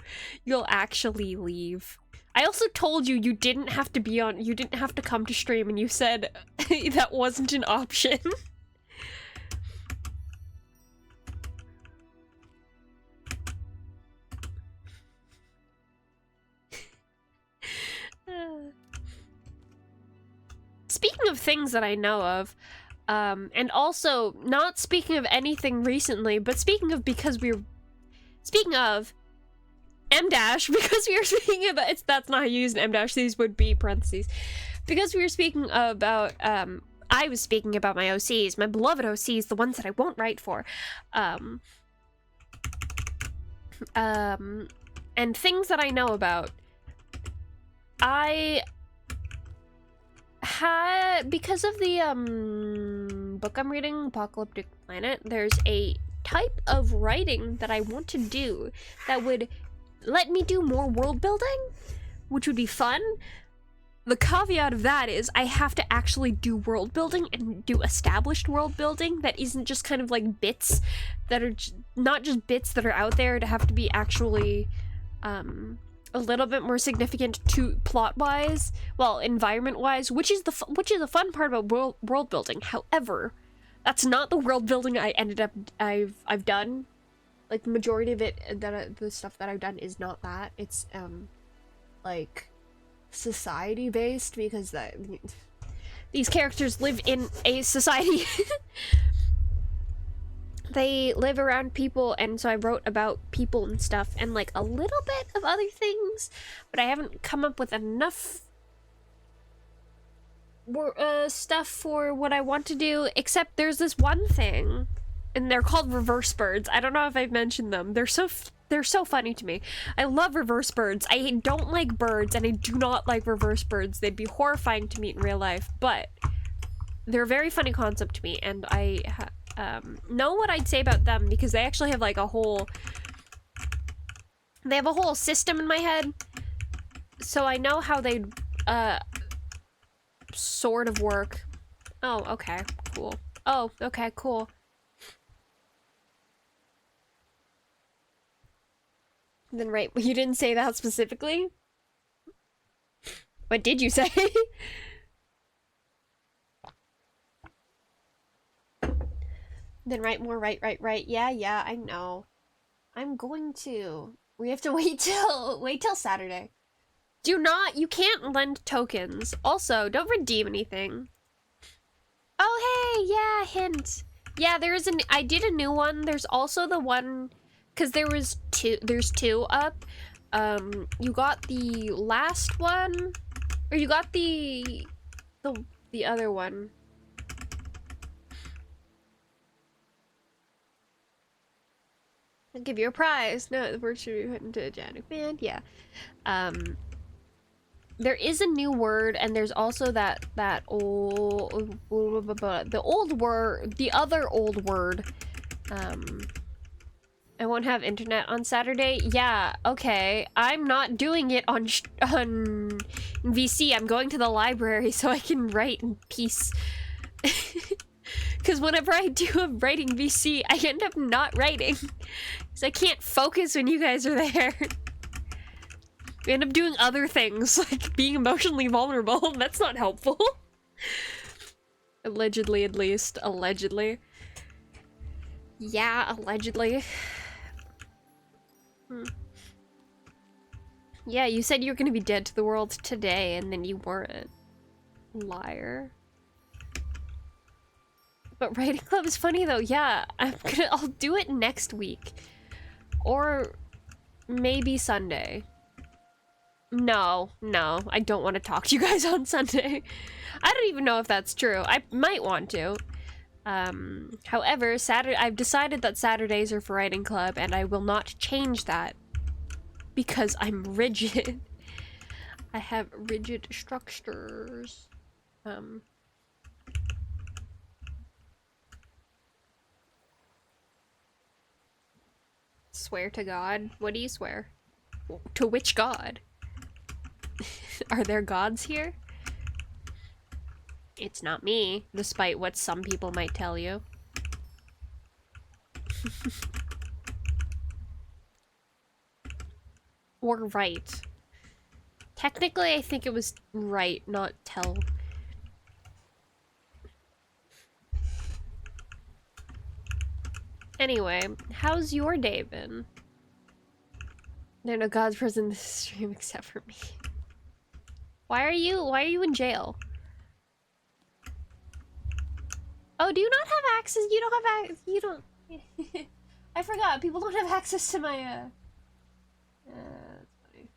actually leave. I also told you didn't have to you didn't have to come to stream, and you said that wasn't an option. Speaking of things that I know of, and also not speaking of anything recently, but speaking of M dash, because we were speaking about, that's not how you use an M dash, these would be parentheses. Because we were speaking about, I was speaking about my OCs, my beloved OCs, the ones that I won't write for. And things that I know about. I had, because of the, book I'm reading, Apocalyptic Planet, there's a type of writing that I want to do that would let me do more world building, which would be fun. The caveat of that is I have to actually do world building and do established world building that isn't just kind of like bits that are not just bits that are out there to have to be actually a little bit more significant to plot-wise, well, environment-wise, which is a fun part about world building. However, that's not the world building I've done. Like, the majority of it, the stuff that I've done is not that. It's, like, society-based, because these characters live in a society. They live around people, and so I wrote about people and stuff, and, like, a little bit of other things, but I haven't come up with enough stuff for what I want to do, except there's this one thing, and they're called reverse birds. I don't know if I've mentioned them. They're so funny to me. I love reverse birds. I don't like birds, and I do not like reverse birds. They'd be horrifying to meet in real life, but they're a very funny concept to me, and I know what I'd say about them, because they actually have like a whole They have a whole system in my head, so I know how they sort of work. Oh, okay, cool. Oh, okay, cool. Then right, you didn't say that specifically? What did you say? Then write more, right. Yeah, I know. I'm going to. We have to wait till Saturday. You can't lend tokens. Also, don't redeem anything. Oh, hey, yeah, hint. Yeah, I did a new one. There's also the one, because there's two up. You got the last one, or you got the other one. I'll give you a prize. No, the word should be put into a Janet band. Yeah. There is a new word, and there's also that old the old word, the other old word. I won't have internet on Saturday. Yeah, okay. I'm not doing it on VC. I'm going to the library so I can write in peace. Because whenever I do a writing VC, I end up not writing. Because I can't focus when you guys are there. We end up doing other things, like being emotionally vulnerable. That's not helpful. Allegedly, at least. Allegedly. Yeah, allegedly. Yeah, you said you were gonna be dead to the world today, and then you weren't. Liar. But writing club is funny though. Yeah, I'll do it next week. Or maybe Sunday. No, I don't want to talk to you guys on Sunday. I don't even know if that's true. I might want to. However, I've decided that Saturdays are for writing club, and I will not change that because I'm rigid. I have rigid structures. Swear to God? What do you swear? To which god? Are there gods here? It's not me, despite what some people might tell you. Or right. Technically, I think it was right, not tell. Anyway, how's your day been? There are no gods present in this stream except for me. Why are you in jail? Oh, do you not have access? You don't have access. You don't. I forgot. People don't have access to my. That's funny.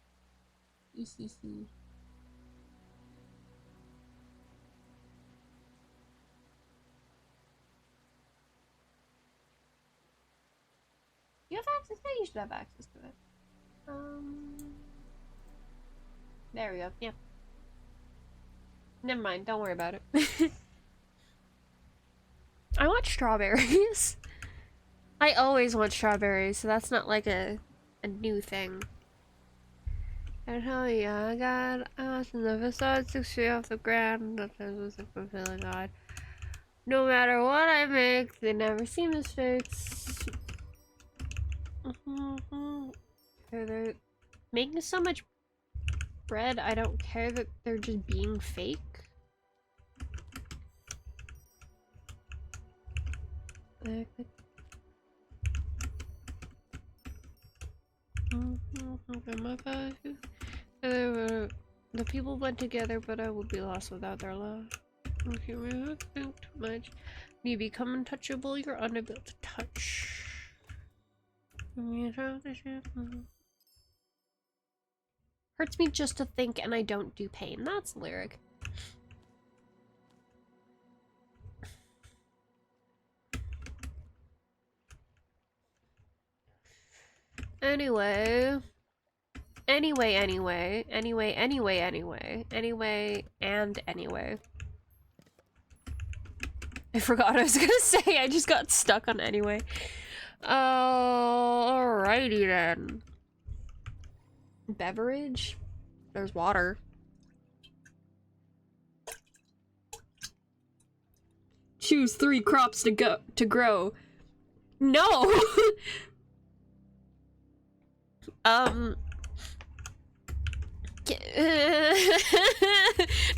You have access. Yeah, you should have access to it. There we go. Yeah. Never mind. Don't worry about it. I want strawberries. I always want strawberries, so that's not like a new thing. And hell yeah, I got us in the facade 6 feet off the ground. That was a fulfilling God. No matter what I make, they never see mistakes. They're making so much bread, I don't care that they're just being fake. The people went together, but I would be lost without their love. Okay, we don't think too much. You become untouchable, you're unable to touch. Hurts me just to think, and I don't do pain. That's the lyric. Anyway, I forgot what I was gonna say. I just got stuck on anyway. Alrighty then. Beverage? There's water. Choose 3 crops to grow. No!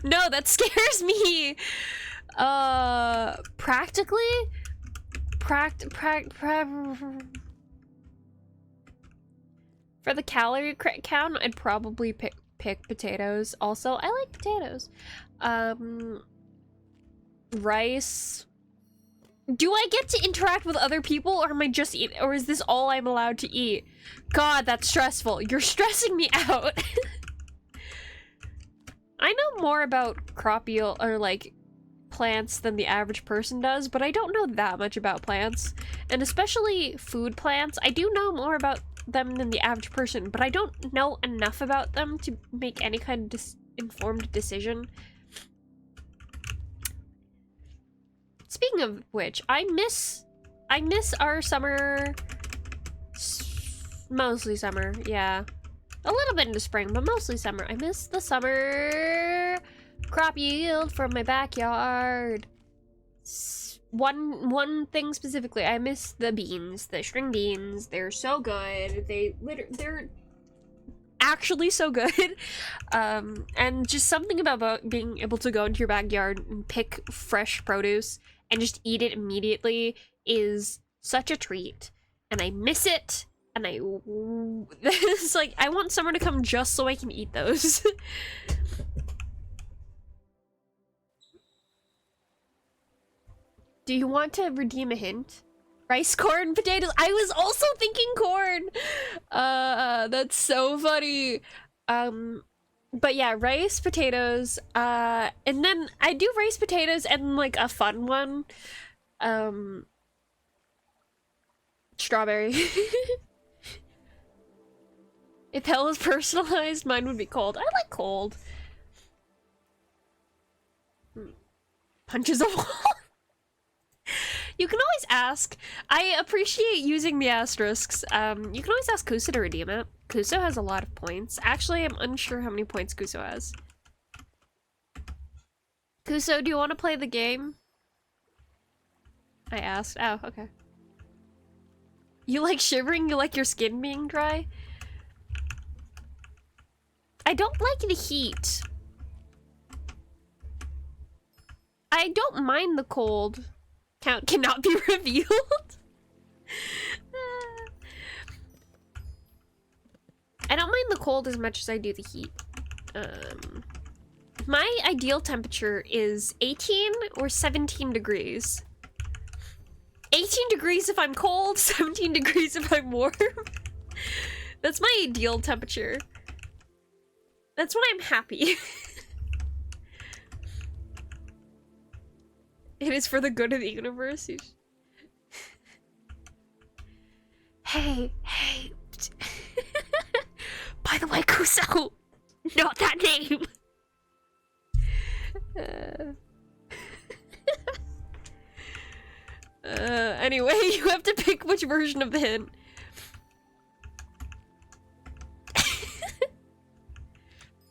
No, that scares me. Practically? For the calorie count, I'd probably pick potatoes. Also, I like potatoes. Rice. Do I get to interact with other people, or am I just eating, or is this all I'm allowed to eat? God, that's stressful. You're stressing me out. I know more about crop yield, or like plants, than the average person does, but I don't know that much about plants. And especially food plants, I do know more about them than the average person, but I don't know enough about them to make any kind of informed decision. Speaking of which, I miss our summer, mostly summer, yeah. A little bit into spring, but mostly summer. I miss the summer crop yield from my backyard. One thing specifically, I miss the beans, the string beans. They're so good. They're actually so good. And just something about being able to go into your backyard and pick fresh produce and just eat it immediately is such a treat. And I miss it. And it's like, I want summer to come just so I can eat those. Do you want to redeem a hint? Rice, corn, potatoes. I was also thinking corn. That's so funny. But yeah, rice, potatoes, and then I do rice, potatoes, and like a fun one. Strawberry. If hell is personalized, mine would be cold. I like cold. Punches a wall. You can always ask. I appreciate using the asterisks. You can always ask Kusa to redeem it. Kuso has a lot of points. Actually, I'm unsure how many points Kuso has. Kuso, do you want to play the game? I asked. Oh, okay. You like shivering? You like your skin being dry? I don't like the heat. I don't mind the cold. Count cannot be revealed. I don't mind the cold as much as I do the heat. My ideal temperature is 18 or 17 degrees. 18 degrees if I'm cold, 17 degrees if I'm warm. That's my ideal temperature. That's when I'm happy. It is for the good of the universe. Hey. By the way, Kuso, not that name. Anyway, you have to pick which version of the hint.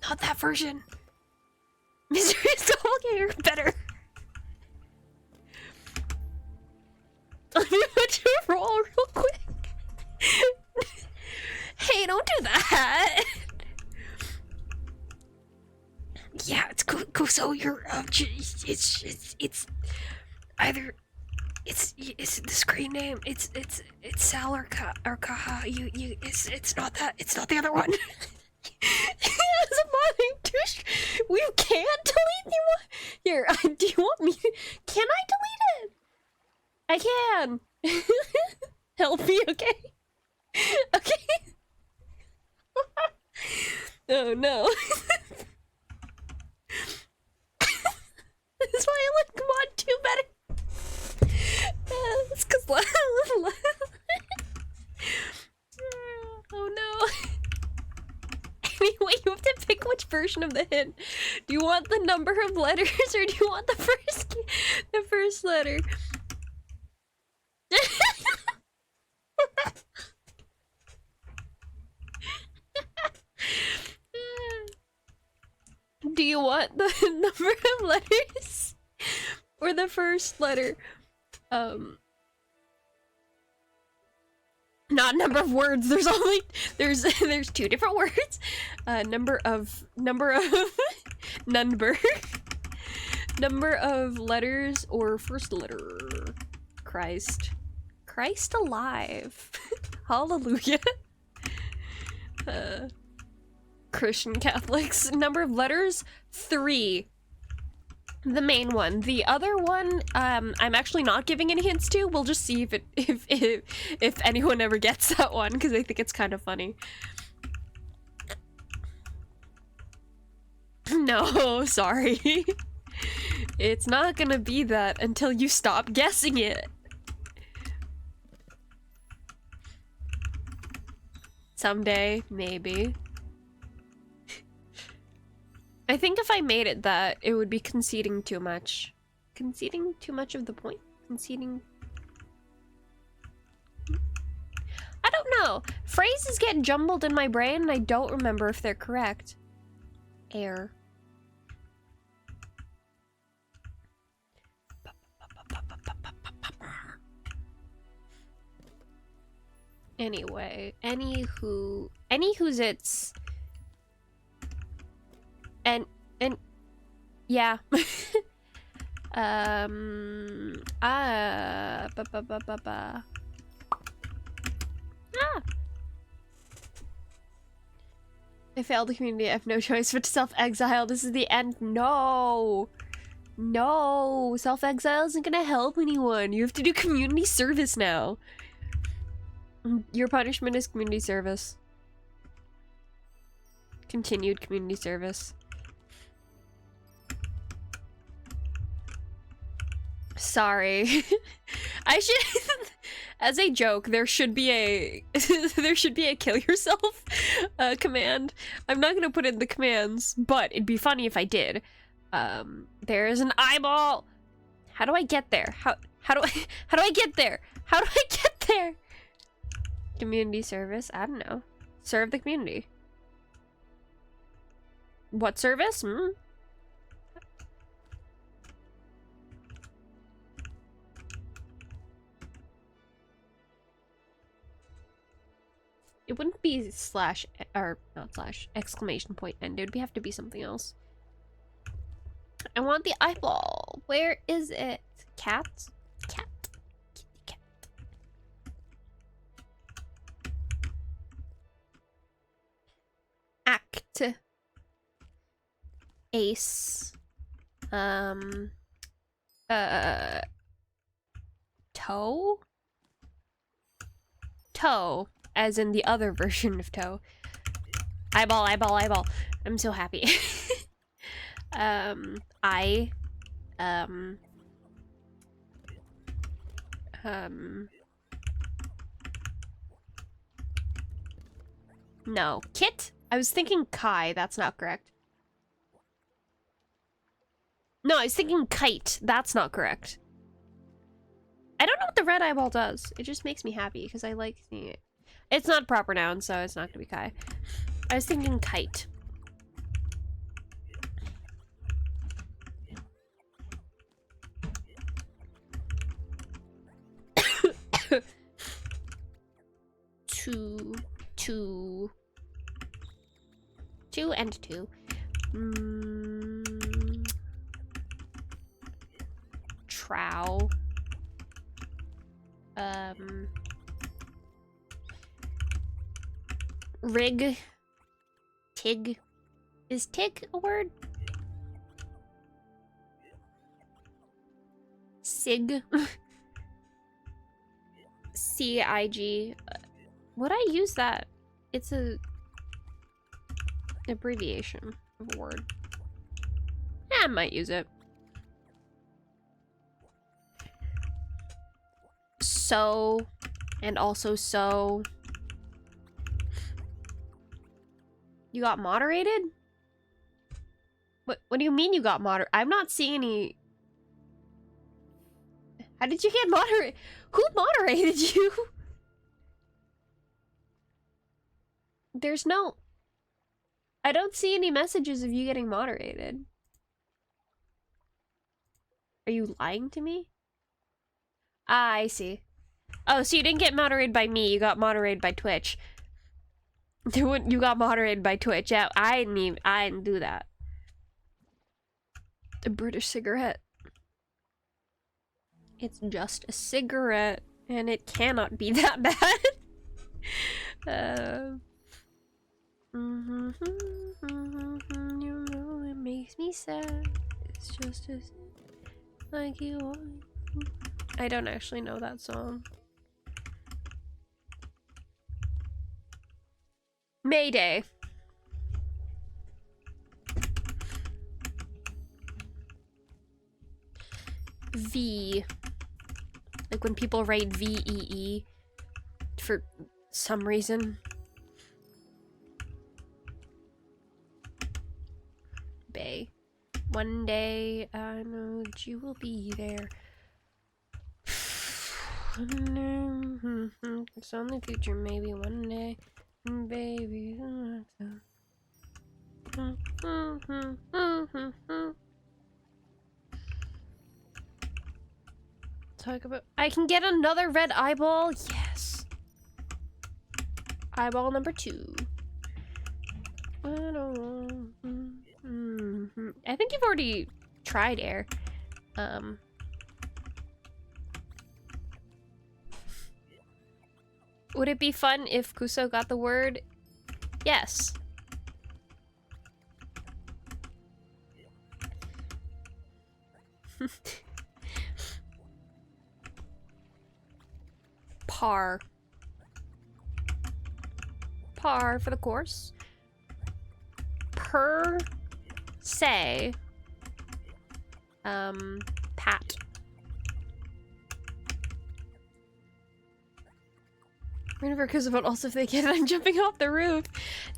Not that version. Mysterious doppelganger, better. Let me put you a roll real quick. Hey, don't do that. Yeah, it's Kuso. You're it's either it's the screen name. It's Sal or Kaha. It's not that. It's not the other one. We can't delete the one. Here, do you want me? Can I delete it? I can. Help me, okay? Okay. Oh no. That's why I like Mod 2 better. It's cause oh no. Anyway, you have to pick which version of the hint. Do you want the number of letters or do you want the first letter? you want the number of letters or the first letter? Not number of words. There's only there's two different words. Number of number number of letters or first letter. Christ alive. Hallelujah. Christian Catholics. Number of letters 3. The main one. The other one, I'm actually not giving any hints to. We'll just see if anyone ever gets that one, because I think it's kind of funny. No, sorry. It's not gonna be that until you stop guessing it. Someday, maybe. I think if I made it that, it would be conceding too much. Conceding too much of the point? Conceding... I don't know. Phrases get jumbled in my brain and I don't remember if they're correct. Air. Anyway, anywho's it's... And yeah. Ah. I failed the community. I have no choice but to self-exile. This is the end. No. No. Self-exile isn't gonna help anyone. You have to do community service now. Your punishment is community service. Continued community service. Sorry. I should as a joke, there should be a there should be a kill yourself command. I'm not gonna put in the commands, but it'd be funny if I did. There is an eyeball. How do I get there? How do I get there? How do I get there? Community service? I don't know. Serve the community. What service? It wouldn't be slash, or not slash, exclamation point end. It would have to be something else. I want the eyeball. Where is it? Cat? Cat. Kitty cat. Act. Ace. Toe? Toe. As in the other version of toe. Eyeball, eyeball, eyeball. I'm so happy. No. Kit? I was thinking Kai. That's not correct. No, I was thinking kite. That's not correct. I don't know what the red eyeball does. It just makes me happy because I like seeing it. It's not a proper noun, so it's not gonna be Kai. I was thinking kite. Two and two. Trow. Rig. Tig. Is tig a word? Sig. C-I-G. Would I use that? It's a abbreviation of a word. Yeah, I might use it. So, and also so. You got moderated? What do you mean you got moderated? I'm not seeing any... How did you get moderated? Who moderated you? There's no... I don't see any messages of you getting moderated. Are you lying to me? Ah, I see. Oh, so you didn't get moderated by me, you got moderated by Twitch. You got moderated by Twitch. Yeah, I didn't do that. A British cigarette. It's just a cigarette, and it cannot be that bad. You know it makes me sad. It's just as like you want. I don't actually know that song. Mayday. V. Like when people write VEE for some reason. Bay. One day I know that you will be there. It's on the future, maybe one day. Baby. Talk about. I can get another red eyeball. Yes. Eyeball number 2. I think you've already tried air. Would it be fun if Kuso got the word? Yes. Par. Par for the course. Per se. Pat. Remember, because about also if they get it, I'm jumping off the roof.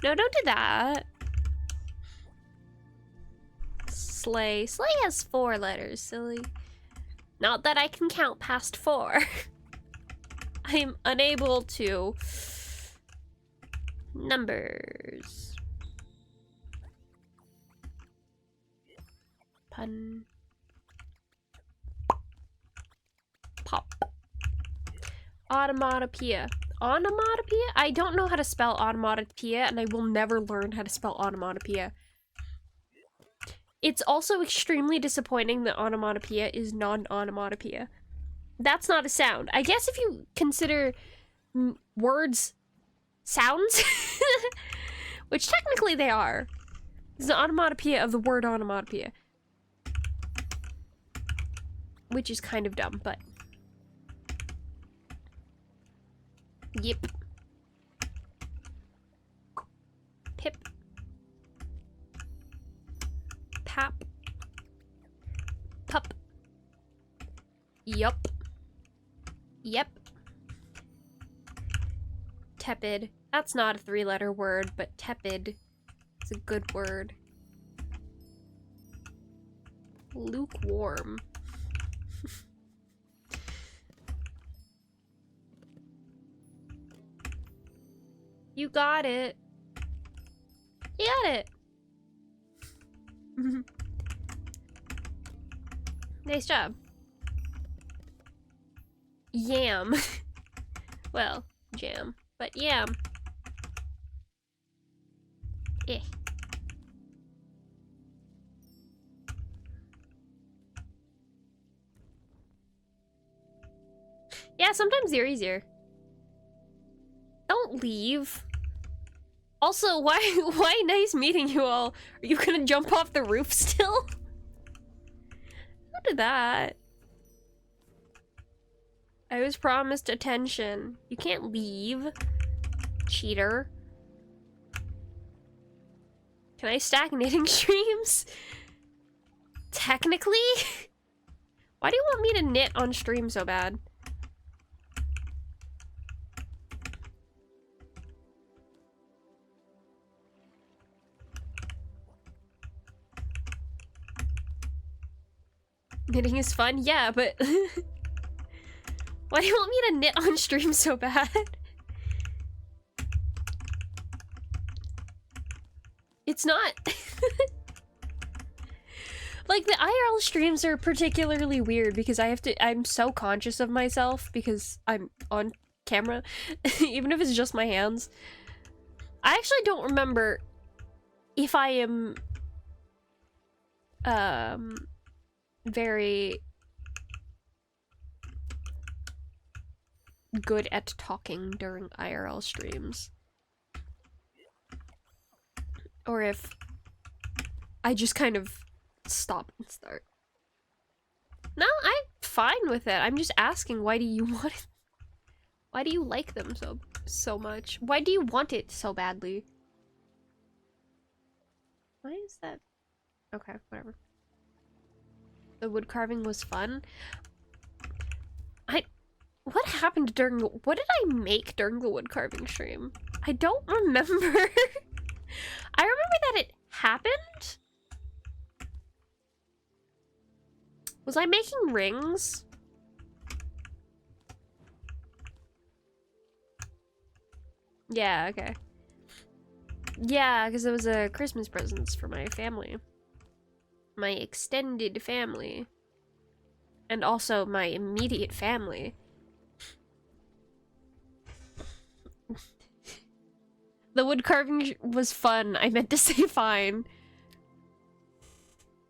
No, don't do that. Slay. Slay has 4 letters, silly. Not that I can count past 4. I'm unable to. Numbers. Pun. Pop. Automatopoeia. Onomatopoeia? I don't know how to spell onomatopoeia, and I will never learn how to spell onomatopoeia. It's also extremely disappointing that onomatopoeia is non-onomatopoeia. That's not a sound. I guess if you consider words sounds, which technically they are, it's the onomatopoeia of the word onomatopoeia. Which is kind of dumb, but... Yep. Pip. Pap. Pup. Yup. Yep. Tepid. That's not a 3-letter word, but tepid is a good word. Lukewarm. You got it. You got it. Nice job. Yam. Well, jam. But yam. Eh. Yeah, sometimes they're easier. Don't leave. Also, why nice meeting you all? Are you gonna jump off the roof still? Don't do that. I was promised attention. You can't leave. Cheater. Can I stack knitting streams? Technically? Why do you want me to knit on stream so bad? Knitting is fun? Yeah, but... Why do you want me to knit on stream so bad? It's not. Like, the IRL streams are particularly weird because I'm so conscious of myself because I'm on camera, even if it's just my hands. I actually don't remember if I am, very good at talking during IRL streams. Or if I just kind of stop and start. No, I'm fine with it. I'm just asking, why do you want it? Why do you like them so much? Why do you want it so badly? Why is that? Okay, whatever. The wood carving was fun. What happened during what did I make during the wood carving stream? I don't remember. I remember that it happened. Was I making rings? Yeah, okay. Yeah, because it was a Christmas presents for my family. My extended family. And also my immediate family. The wood carving was fun. I meant to say fine.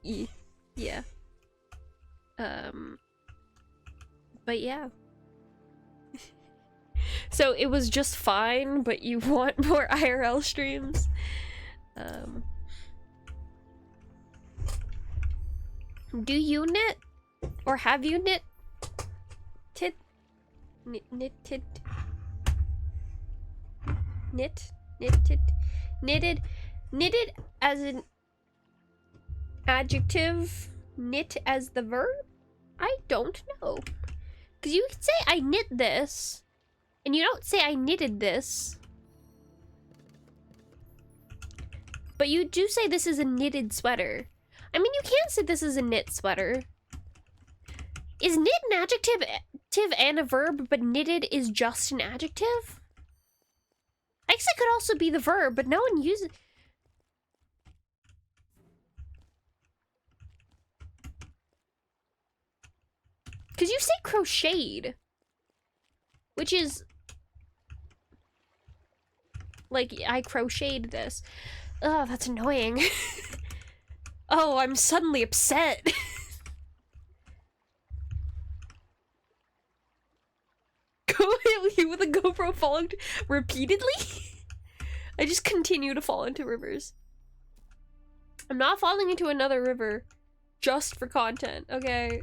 Yeah. But yeah. So it was just fine, but you want more IRL streams? Do you knit? Or have you knit? Knitted? Knitted as an adjective, knit as the verb? I don't know. Because you can say I knit this, and you don't say I knitted this. But you do say this is a knitted sweater. I mean, you can say this is a knit sweater. Is knit an adjective and a verb, but knitted is just an adjective? I guess it could also be the verb, but no one uses... Because you say crocheted, which is... Like, I crocheted this. Oh, that's annoying. Oh, I'm suddenly upset. Go hit you with a GoPro falling repeatedly? I just continue to fall into rivers. I'm not falling into another river just for content, okay?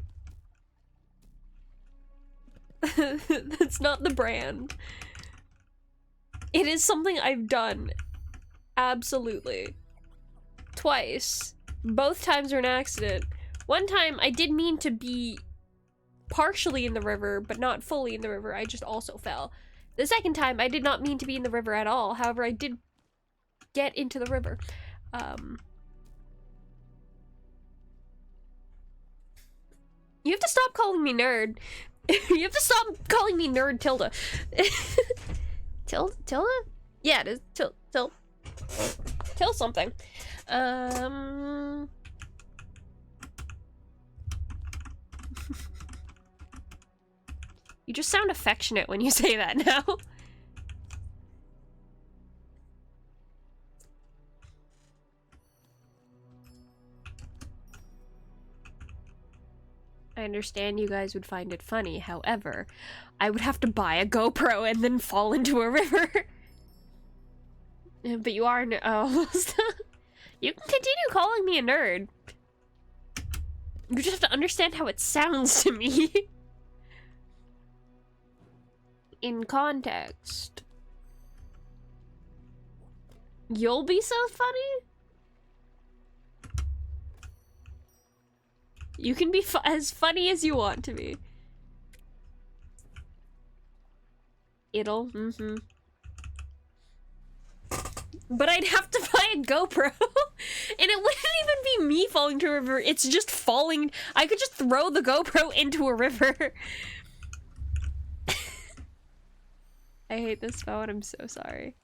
That's not the brand. It is something I've done. Absolutely. Twice. Both times were an accident. One time I did mean to be partially in the river, but not fully in the river. I just also fell. The second time, I did not mean to be in the river at all. However, I did get into the river. You have to stop calling me nerd. You have to stop calling me nerd Tilda. Tilda? Yeah, it is. Till something. You just sound affectionate when you say that now. I understand you guys would find it funny, however, I would have to buy a GoPro and then fall into a river. But you are oh, you can continue calling me a nerd. You just have to understand how it sounds to me. In context. You'll be so funny? You can be as funny as you want to be. It'll, But I'd have to buy a GoPro. And it wouldn't even be me falling to a river. It's just falling. I could just throw the GoPro into a river. I hate this phone. I'm so sorry.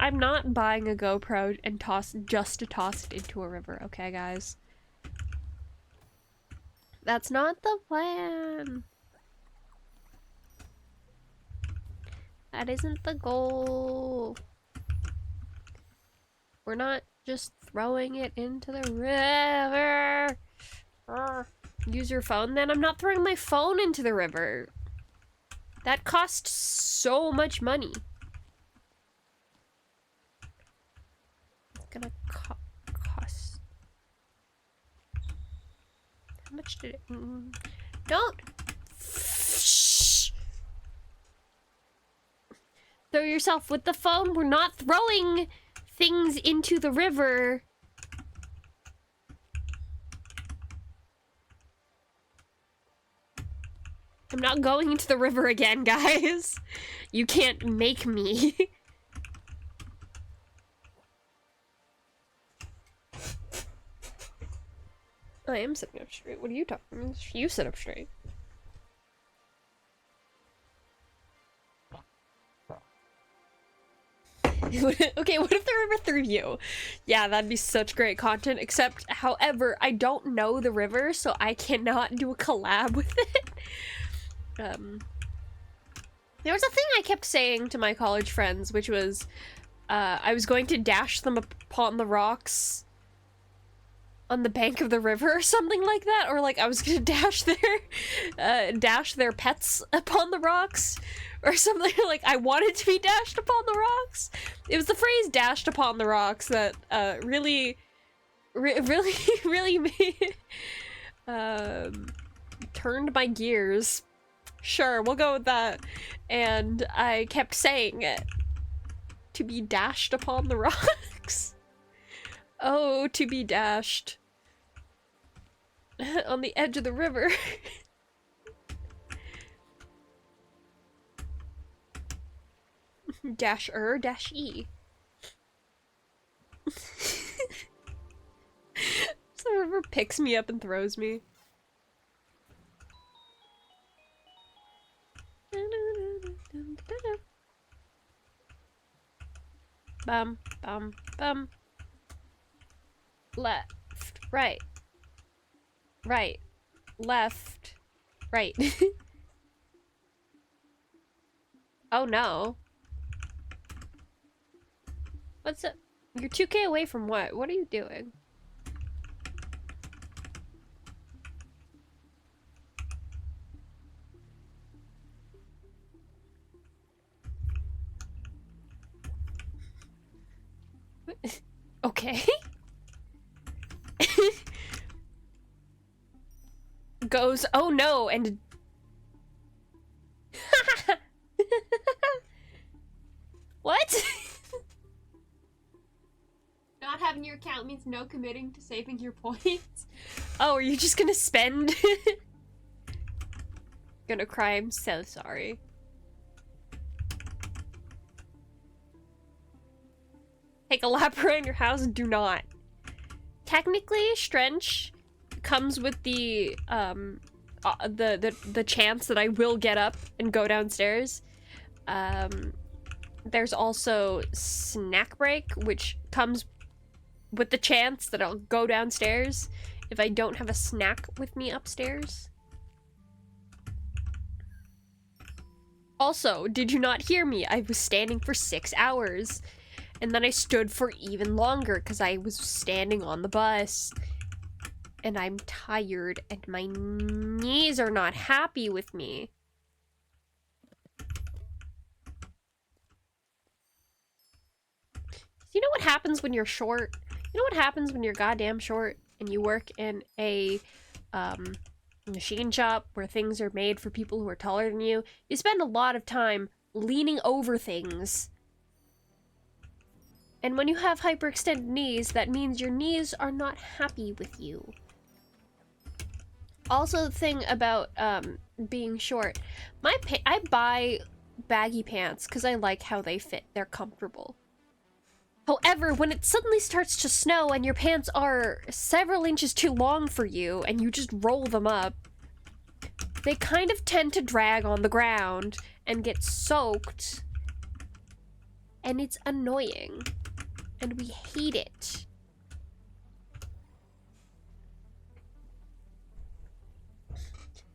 I'm not buying a GoPro and just to toss it into a river, okay, guys? That's not the plan. That isn't the goal. We're not just throwing it into the river. Use your phone then? I'm not throwing my phone into the river. That costs so much money. It's gonna cost. How much did it? Don't. Shh. Throw yourself with the phone. We're not throwing things into the river. I'm not going into the river again, guys. You can't make me. I am sitting up straight. What are you talking about? You sit up straight. Okay, what if the river threw you? Yeah, that'd be such great content, except, however, I don't know the river, so I cannot do a collab with it. There was a thing I kept saying to my college friends, which was, I was going to dash them upon the rocks on the bank of the river or something like that, or like I was gonna dash their pets upon the rocks or something. Like I wanted to be dashed upon the rocks. It was the phrase dashed upon the rocks that really made turned my gears. Sure, we'll go with that. And I kept saying it. To be dashed upon the rocks. Oh, to be dashed. On the edge of the river. Dash-E. So the river picks me up and throws me. Bum, bum, bum. Left, right. Right. Left. Right. Oh no. What's up? You're 2K away from what? What are you doing? Okay. Goes, oh no, and what? Not having your account means no committing to saving your points. Oh, are you just gonna spend? Gonna cry, I'm so sorry. Take a lap around your house, do not. Technically, Strench comes with the chance that I will get up and go downstairs. There's also snack break, which comes with the chance that I'll go downstairs if I don't have a snack with me upstairs. Also, did you not hear me? I was standing for 6 hours. And then I stood for even longer because I was standing on the bus. And I'm tired and my knees are not happy with me. You know what happens when you're short? You know what happens when you're goddamn short and you work in a machine shop where things are made for people who are taller than you? You spend a lot of time leaning over things. And when you have hyperextended knees, that means your knees are not happy with you. Also, the thing about being short, I buy baggy pants because I like how they fit. They're comfortable. However, when it suddenly starts to snow and your pants are several inches too long for you and you just roll them up, they kind of tend to drag on the ground and get soaked. And it's annoying. And we hate it.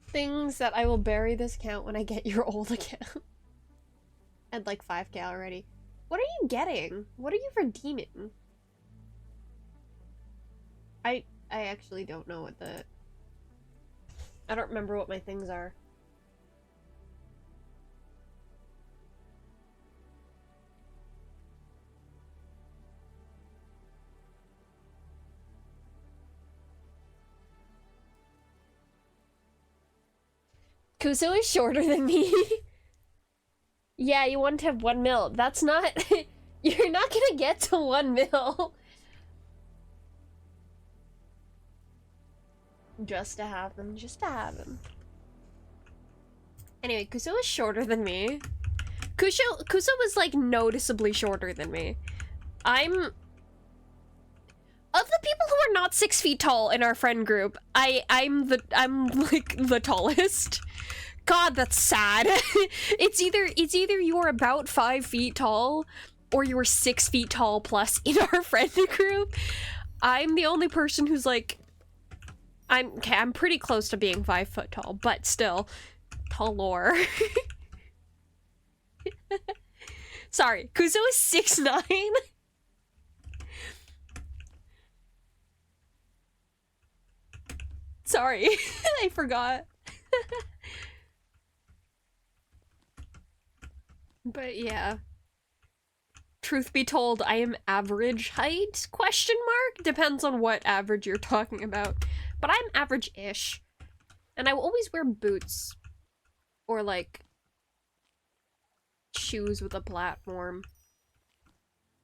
Things that I will bury this account when I get your old account. At like 5K already. What are you getting? What are you redeeming? I actually don't know what the... I don't remember what my things are. Kuso is shorter than me. Yeah, you want to have 1 mil. That's not... You're not gonna get to 1 mil. Just to have them. Just to have them. Anyway, Kuso is shorter than me. Kuso was, like, noticeably shorter than me. I'm... Of the people who are not 6 feet tall in our friend group, I'm like the tallest. God, that's sad. It's either you're about 5 feet tall or you're 6 feet tall plus in our friend group. I'm the only person who's like, I'm pretty close to being 5 foot tall, but still, taller. Sorry, Kuzo is 6'9". Sorry, I forgot. But yeah. Truth be told, I am average height, question mark? Depends on what average you're talking about. But I'm average-ish. And I will always wear boots. Or like... shoes with a platform.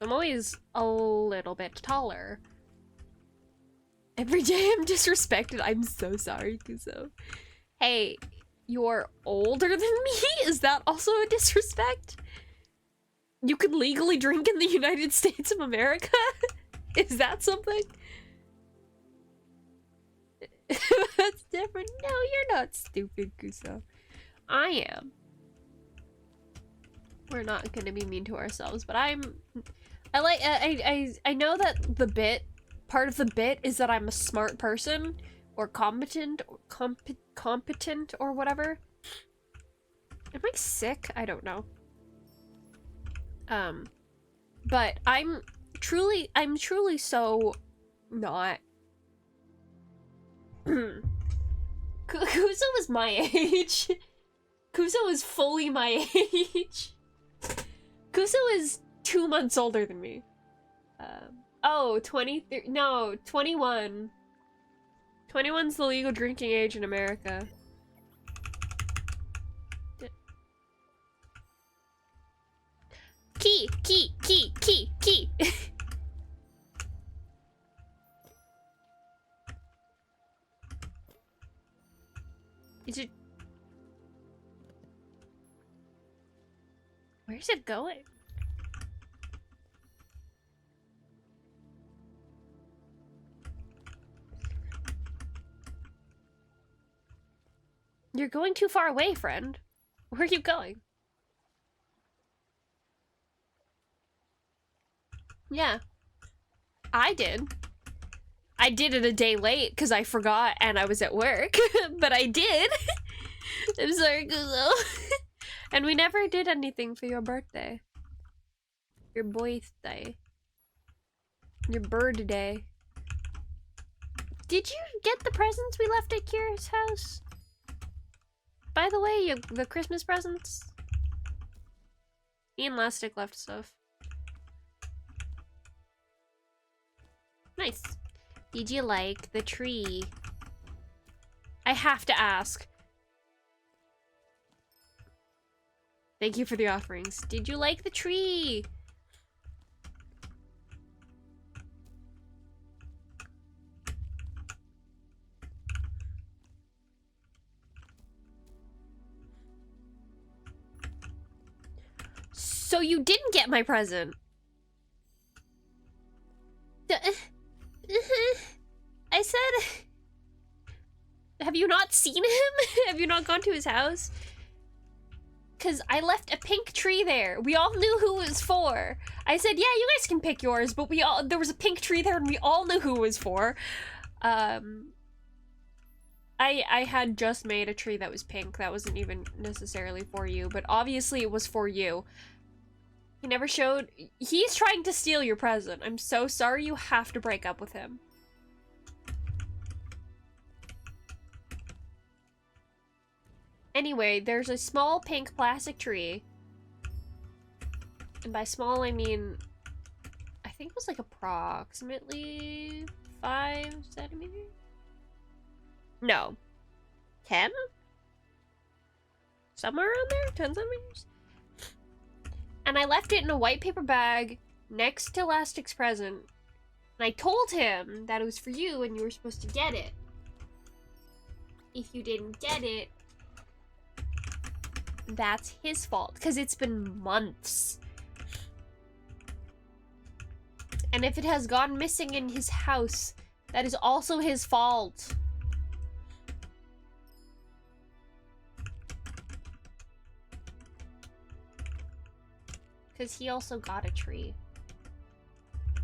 I'm always a little bit taller. Every day I'm disrespected. I'm so sorry, Kuzo. Hey, you're older than me? Is that also a disrespect? You can legally drink in the United States of America? Is that something? That's different. No, you're not stupid, Kuzo. I am. We're not gonna be mean to ourselves, but I know that the bit, part of the bit is that I'm a smart person, or competent, or competent, or whatever. Am I sick? I don't know. But I'm truly so not. Kuzo is my age. Kuzo is fully my age. Kuzo is 2 months older than me. Oh, 23, no, 21. 21's the legal drinking age in America. Key. Is it... Where's it going? You're going too far away, friend. Where are you going? Yeah. I did. I did it a day late because I forgot and I was at work. But I did. I'm sorry, Kuzo. And we never did anything for your birthday. Your birthday. Your birthday. Did you get the presents we left at Kira's house? By the way, the Christmas presents? Me and Lastic left stuff. Nice. Did you like the tree? I have to ask. Thank you for the offerings. Did you like the tree? So you didn't get my present. I said... Have you not seen him? Have you not gone to his house? because I left a pink tree there. We all knew who it was for. I said, yeah, you guys can pick yours, but there was a pink tree there and we all knew who it was for. I had just made a tree that was pink. That wasn't even necessarily for you, but obviously it was for you. He never showed. He's trying to steal your present. I'm so sorry you have to break up with him. Anyway, there's a small pink plastic tree. And by small, I mean, I think it was like approximately 5 centimeters? No. 10? Somewhere around there? 10 centimeters? And I left it in a white paper bag next to Elastic's present. And I told him that it was for you and you were supposed to get it. If you didn't get it, that's his fault. Because it's been months. And if it has gone missing in his house, that is also his fault. Because he also got a tree.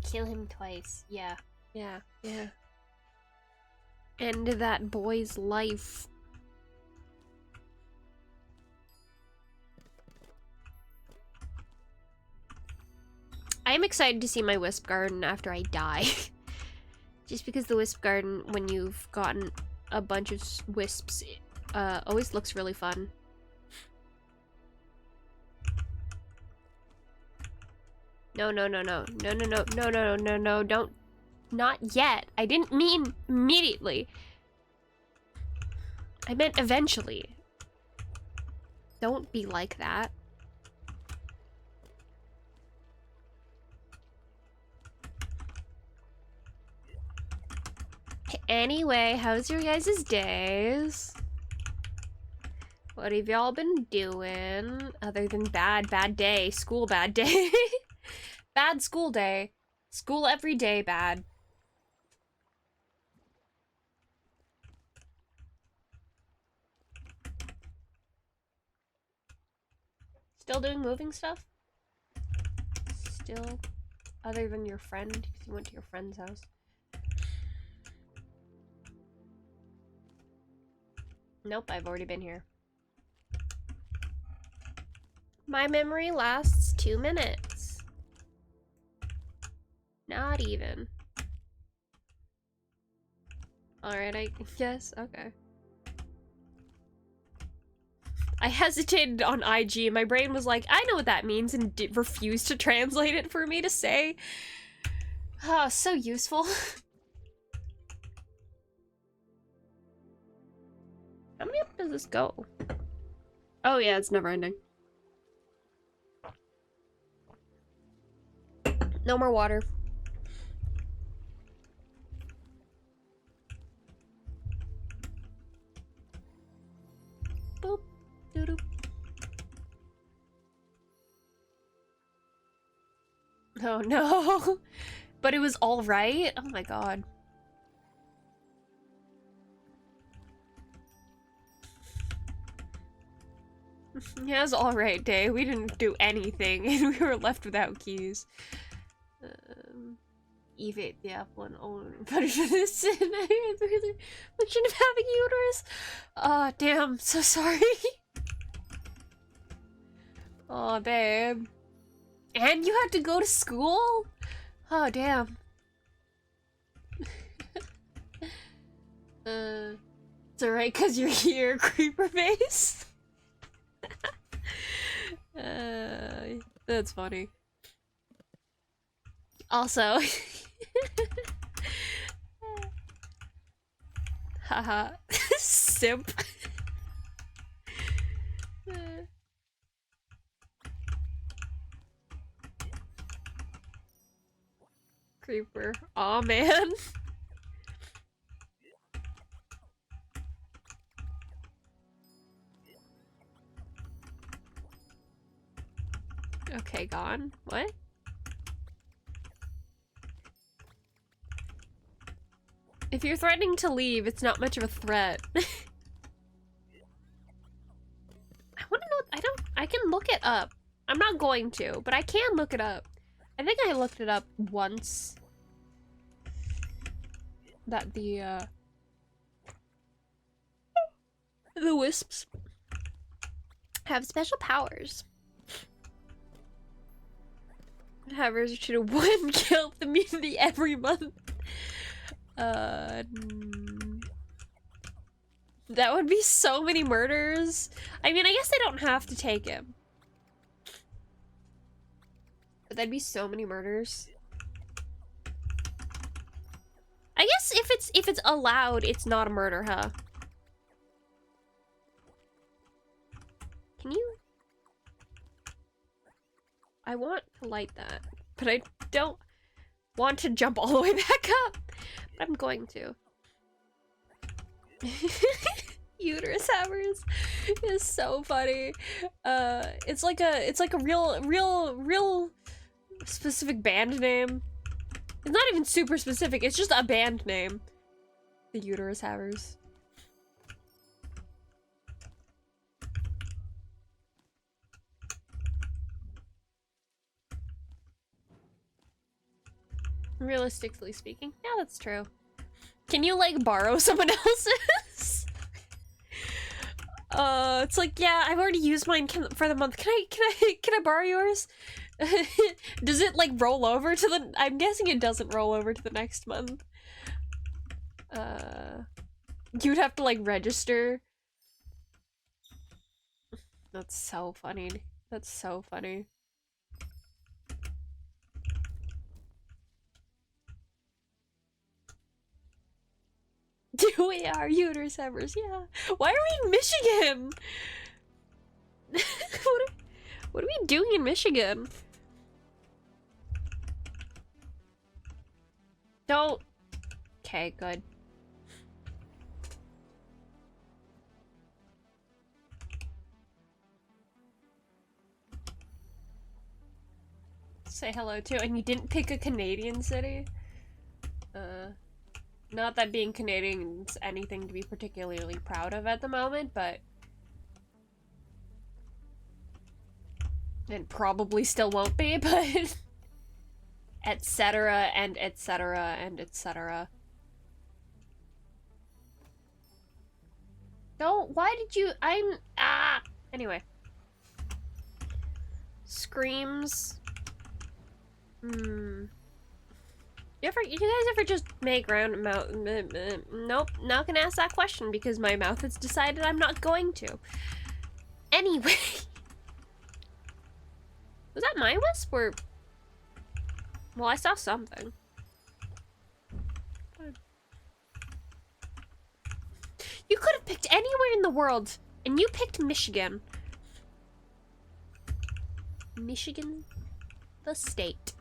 Kill him twice. Yeah. Yeah. Yeah. End that boy's life. I am excited to see my wisp garden after I die. Just because the wisp garden, when you've gotten a bunch of wisps, always looks really fun. No, no, no, no. No, no, no, no, no, no, no, don't. Not yet. I didn't mean immediately. I meant eventually. Don't be like that. Anyway, how's your guys' days? What have y'all been doing? Other than bad day. School bad day. Bad school day. School every day bad. Still doing moving stuff? Still? Other than your friend? Because you went to your friend's house. Nope, I've already been here. My memory lasts 2 minutes. Not even. Alright, I guess. Okay. I hesitated on IG. My brain was like, I know what that means, and refused to translate it for me to say. Oh, so useful. How many up does this go? Oh yeah, it's never ending. No more water. Boop. Doo-doo. Oh no. But it was all right? Oh my god. Yeah, it was alright day. We didn't do anything and we were left without keys. Eve ate the apple and punished for this sin. I really shouldn't have having uterus. Oh, damn. So sorry. Oh, babe. And you had to go to school? Oh, damn. It's alright because you're here, creeper face. That's funny. Also, haha, simp. Creeper. Aw, man. Okay, gone. What? If you're threatening to leave, it's not much of a threat. I wanna know, I can up. I'm not going to, but I can look it up. I think I looked it up once. That the wisps have special powers. Have to one kill immunity every month. That would be so many murders. I mean, I guess they don't have to take him. But that'd be so many murders. I guess if it's allowed, it's not a murder, huh? Can you? I want to light that, but I don't want to jump all the way back up. But I'm going to. Uterus hammers is so funny. It's like a real specific band name. It's not even super specific, it's just a band name. The Uterus Hammers. Realistically speaking, yeah, that's true. Can you, like, borrow someone else's? It's like, yeah, I've already used mine for the month. Can I borrow yours? Does it, like, roll over to the... I'm guessing it doesn't roll over to the next month. You'd have to, like, register. That's so funny. That's so funny. We are uterus hammers, yeah. Why are we in Michigan? What are we doing in Michigan? Don't. Okay, good. Say hello to, and you didn't pick a Canadian city? Not that being Canadian is anything to be particularly proud of at the moment, but... And probably still won't be, but... etc. and etc. and etc. Don't- why did you- Anyway. Screams. You guys ever just make random mouth? Nope, not gonna ask that question because my mouth has decided I'm not going to. Anyway. Was that my wisp or... Well, I saw something. You could have picked anywhere in the world, and you picked Michigan. Michigan, the state.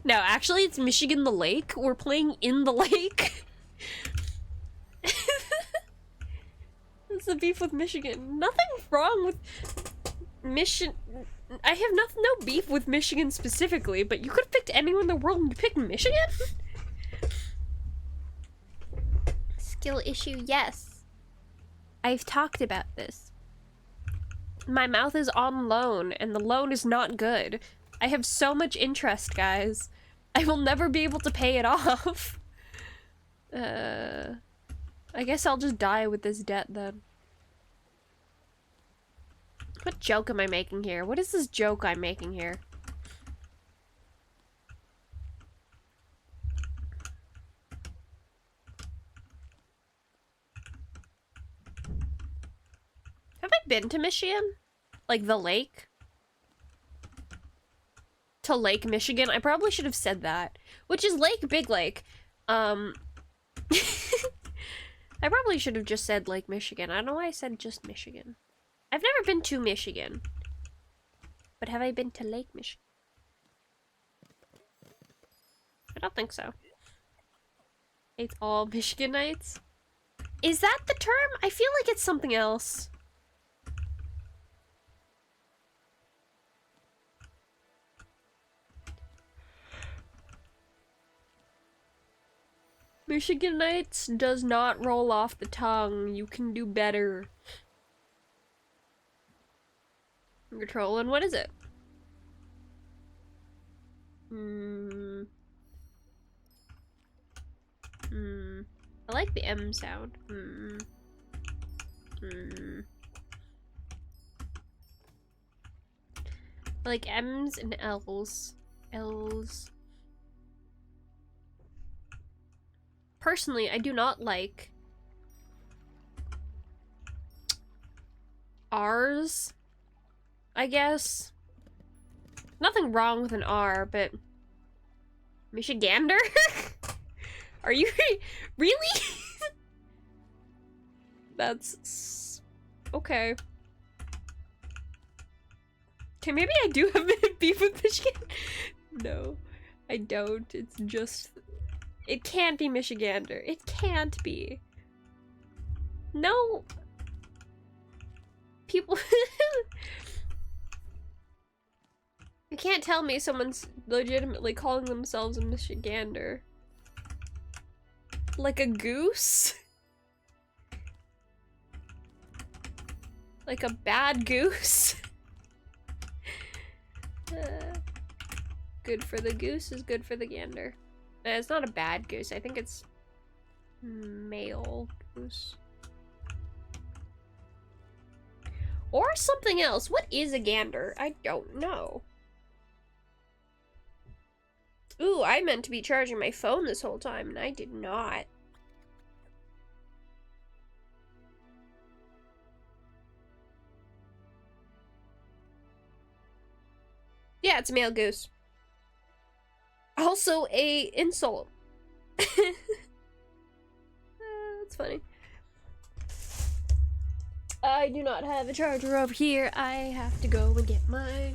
No, actually, it's Michigan the lake. We're playing in the lake. That's the beef with Michigan. Nothing wrong with Michigan. I have no beef with Michigan specifically, but you could have picked anyone in the world and you picked Michigan? Skill issue, yes. I've talked about this. My mouth is on loan, and the loan is not good. I have so much interest, guys. I will never be able to pay it off. I guess I'll just die with this debt then. What joke am I making here? What is this joke I'm making here? Have I been to Michigan? Like the lake? To Lake Michigan? I probably should have said that. Which is Lake Big Lake. I probably should have just said Lake Michigan. I don't know why I said just Michigan. I've never been to Michigan. But have I been to Lake Michigan? I don't think so. It's all Michiganites? Is that the term? I feel like it's something else. Michiganites does not roll off the tongue. You can do better. You're trolling. What is it? I like the M sound. I like M's and L's. L's. Personally, I do not like R's, I guess. Nothing wrong with an R, but Michigander? Are you really? That's okay. Okay, maybe I do have a beef with Michigan. No, I don't. It's just, it can't be Michigander. It can't be. No. People. You can't tell me someone's legitimately calling themselves a Michigander. Like a goose? Like a bad goose? Good for the goose is good for the gander. It's not a bad goose. I think it's male goose. Or something else. What is a gander? I don't know. Ooh, I meant to be charging my phone this whole time, and I did not. Yeah, it's a male goose. Also a insult. That's funny. I do not have a charger over here. I have to go and get my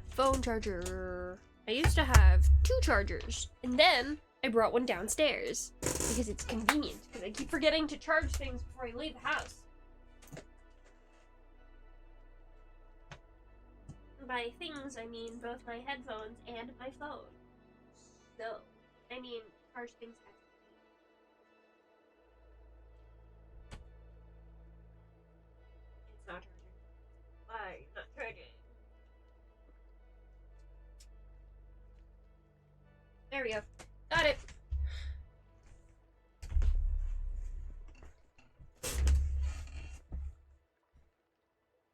phone charger. I used to have 2 chargers, and then I brought one downstairs because it's convenient, because I keep forgetting to charge things before I leave the house. By things, I mean both my headphones and my phone. So, I mean, charge things as it's not charging. Why not charging? There we go. Got it.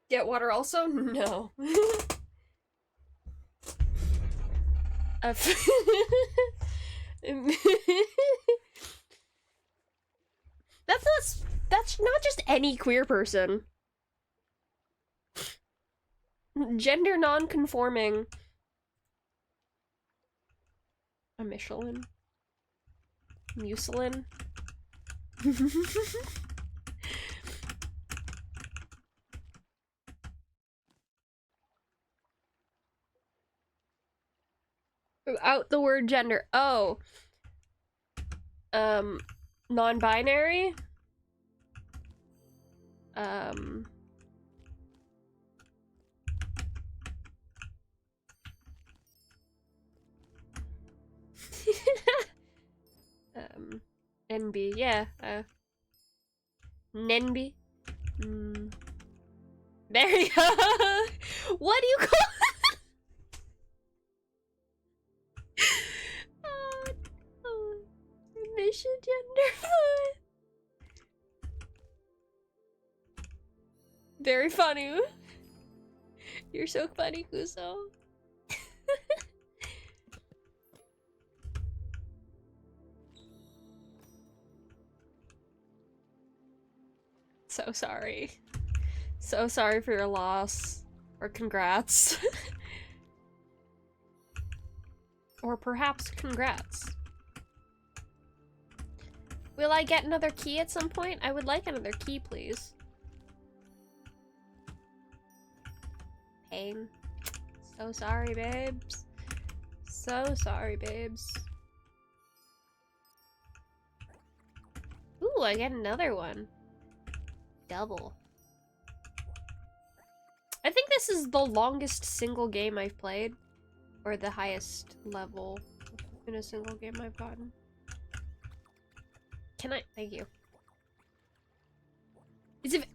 Get water also? No. That's not just any queer person. Gender non-conforming. A Michelin. Mucilin. Out the word gender. Oh. Non-binary? NB, yeah, Nenby. There you go. What do you call it? Mission gender fun. Very funny. You're so funny, Kuso. So sorry. So sorry for your loss. Or congrats. Or perhaps congrats. Will I get another key at some point? I would like another key, please. Pain. So sorry, babes. So sorry, babes. Ooh, I get another one. Double. I think this is the longest single game I've played. Or the highest level in a single game I've gotten. Can I? Thank you. Is if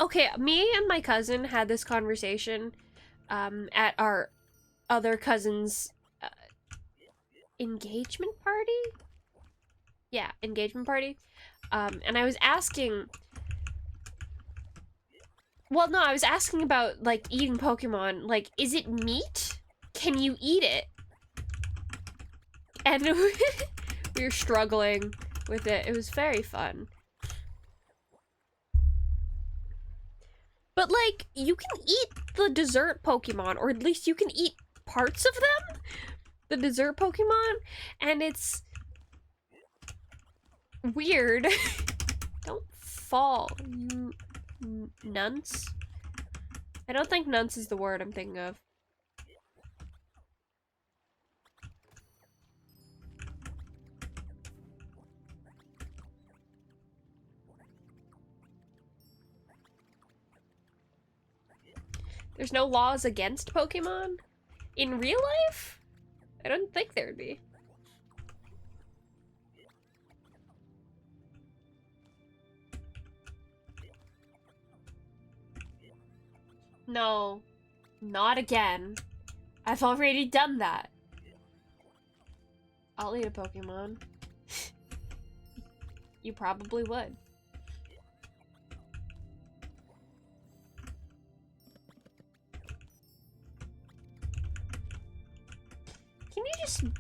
okay, me and my cousin had this conversation at our other cousin's engagement party? Yeah, engagement party. And I was asking... Well, no, I was asking about, like, eating Pokemon. Like, is it meat? Can you eat it? And we were struggling with it. It was very fun. But, like, you can eat the dessert Pokemon, or at least you can eat parts of them. The dessert Pokemon, and it's weird. Don't fall, you nunts. I don't think nunts is the word I'm thinking of. There's no laws against Pokemon? In real life? I don't think there'd be. No. Not again. I've already done that. I'll eat a Pokemon. You probably would.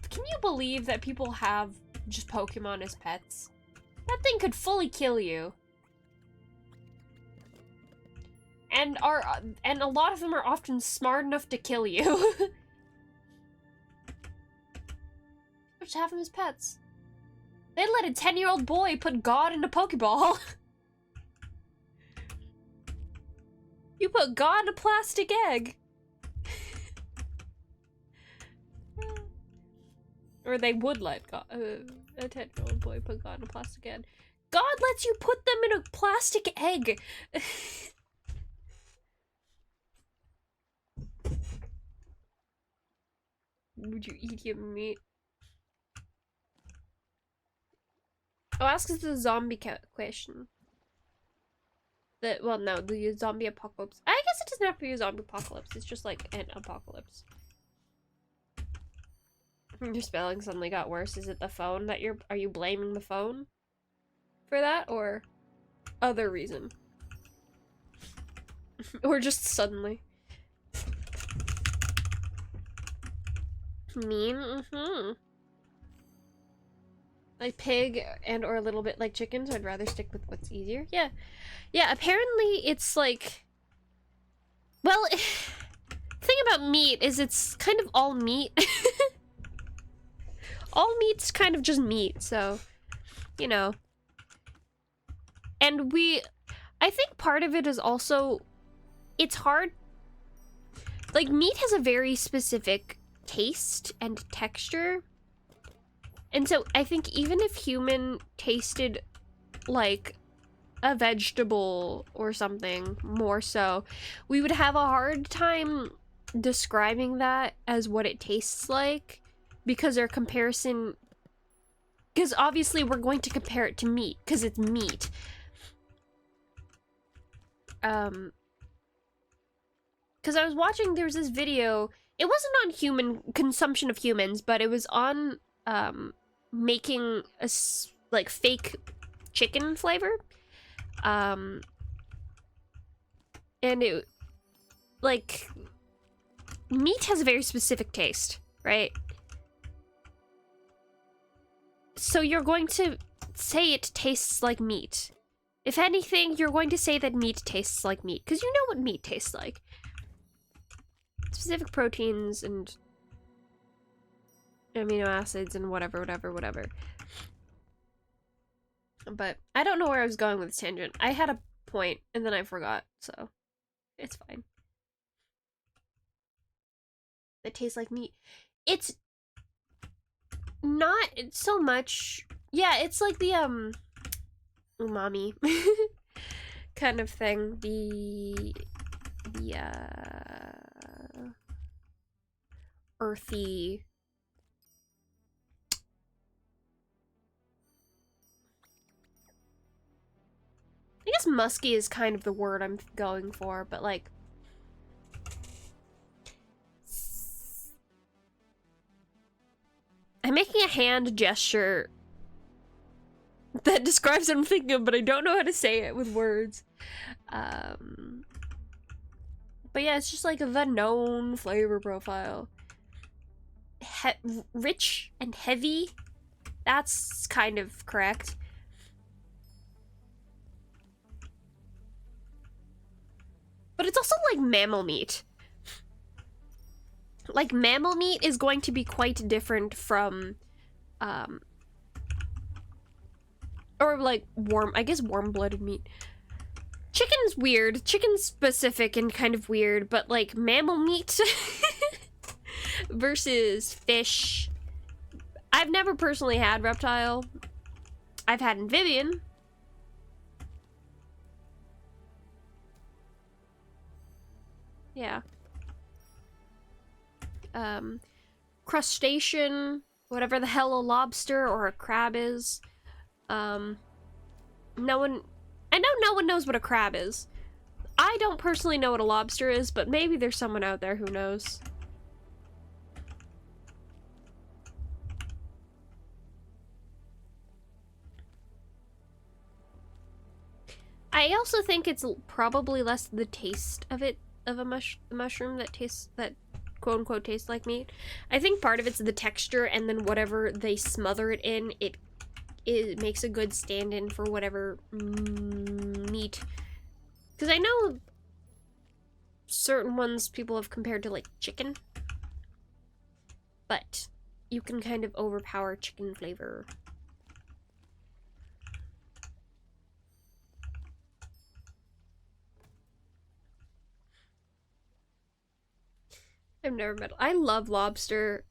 Can you believe that people have just Pokemon as pets? That thing could fully kill you. And a lot of them are often smart enough to kill you. Just have them as pets. They let a 10-year-old boy put God in a Pokeball. You put God in a plastic egg. Or they would let a 10-year-old boy put God in a plastic egg. God lets you put them in a plastic egg. Would you eat human meat? Oh, ask us the zombie question. Well, no, the zombie apocalypse. I guess it doesn't have to be a zombie apocalypse. It's just like an apocalypse. Your spelling suddenly got worse. Is it the phone that are you blaming the phone for that, or other reason? Or just suddenly? Mean? Like pig and or a little bit like chicken, so I'd rather stick with what's easier. Yeah. Yeah, apparently it's like... Well, the thing about meat is it's kind of all meat. All meat's kind of just meat, so, you know. And I think part of it is also, it's hard. Like, meat has a very specific taste and texture. And so I think even if human tasted like a vegetable or something more so, we would have a hard time describing that as what it tastes like, because our comparison, because obviously we're going to compare it to meat because it's meat. Because I was watching, there was this video, it wasn't on human consumption of humans, but it was on making a like fake chicken flavor. And it, like, meat has a very specific taste, right? So you're going to say it tastes like meat. If anything, you're going to say that meat tastes like meat, because you know what meat tastes like. Specific proteins and amino acids and whatever. But I don't know where I was going with this tangent. I had a point, and then I forgot, so it's fine. It tastes like meat. It's not so much... Yeah, it's like the, umami kind of thing. The earthy... I guess musky is kind of the word I'm going for, but like... I'm making a hand gesture that describes what I'm thinking of, but I don't know how to say it with words. But yeah, it's just like the known flavor profile. Rich and heavy. That's kind of correct. But it's also like mammal meat. Like, mammal meat is going to be quite different from, or like I guess warm-blooded meat. Chicken's weird. Chicken's specific and kind of weird, but like mammal meat versus fish. I've never personally had reptile. I've had amphibian. Yeah. Crustacean, whatever the hell a lobster or a crab is. I know no one knows what a crab is. I don't personally know what a lobster is, but maybe there's someone out there who knows. I also think it's probably less the taste of it, of a mushroom that tastes, that quote-unquote tastes like meat. I think part of it's the texture, and then whatever they smother it in, it makes a good stand-in for whatever meat. Because I know certain ones people have compared to, like, chicken. But you can kind of overpower chicken flavor. I've never met. I love lobster.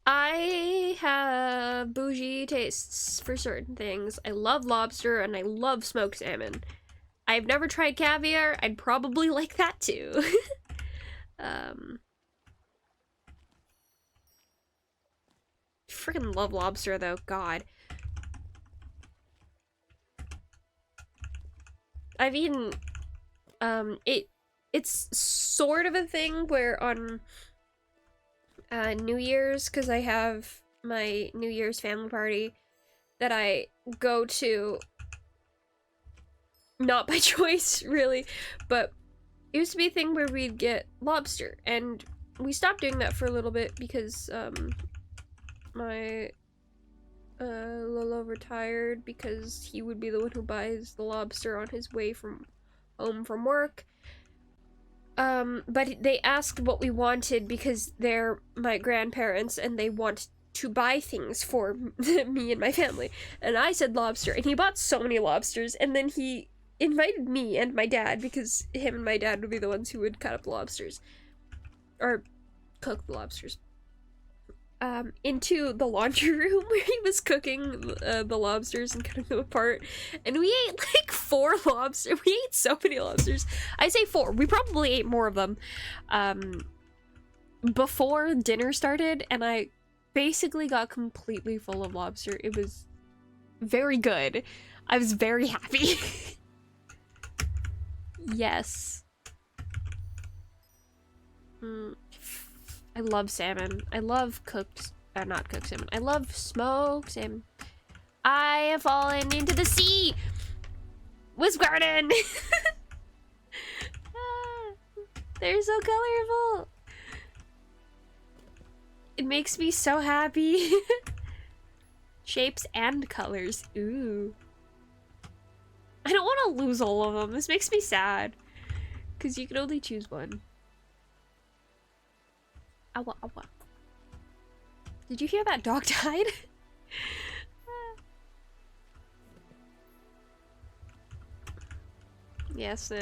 I have bougie tastes for certain things. I love lobster and I love smoked salmon. I've never tried caviar. I'd probably like that too. Freaking love lobster though. God. I've eaten it's sort of a thing where on New Year's, because I have my New Year's family party that I go to, not by choice really, but it used to be a thing where we'd get lobster, and we stopped doing that for a little bit because my Lolo retired, because he would be the one who buys the lobster on his way from home from work. But they asked what we wanted because they're my grandparents and they want to buy things for me and my family. And I said lobster, and he bought so many lobsters, and then he invited me and my dad, because him and my dad would be the ones who would cut up the lobsters. Or cook the lobsters. Into the laundry room where he was cooking the lobsters and cutting them apart, and we ate like 4 lobsters. We ate so many lobsters. I say 4. We probably ate more of them before dinner started, and I basically got completely full of lobster. It was very good. I was very happy. Yes. I love salmon. I love not cooked salmon. I love smoked salmon. I have fallen into the sea! Wisp Garden! They're so colorful! It makes me so happy. Shapes and colors. Ooh. I don't want to lose all of them. This makes me sad. Because you can only choose one. Awa, awa. Did you hear that dog died? Yes,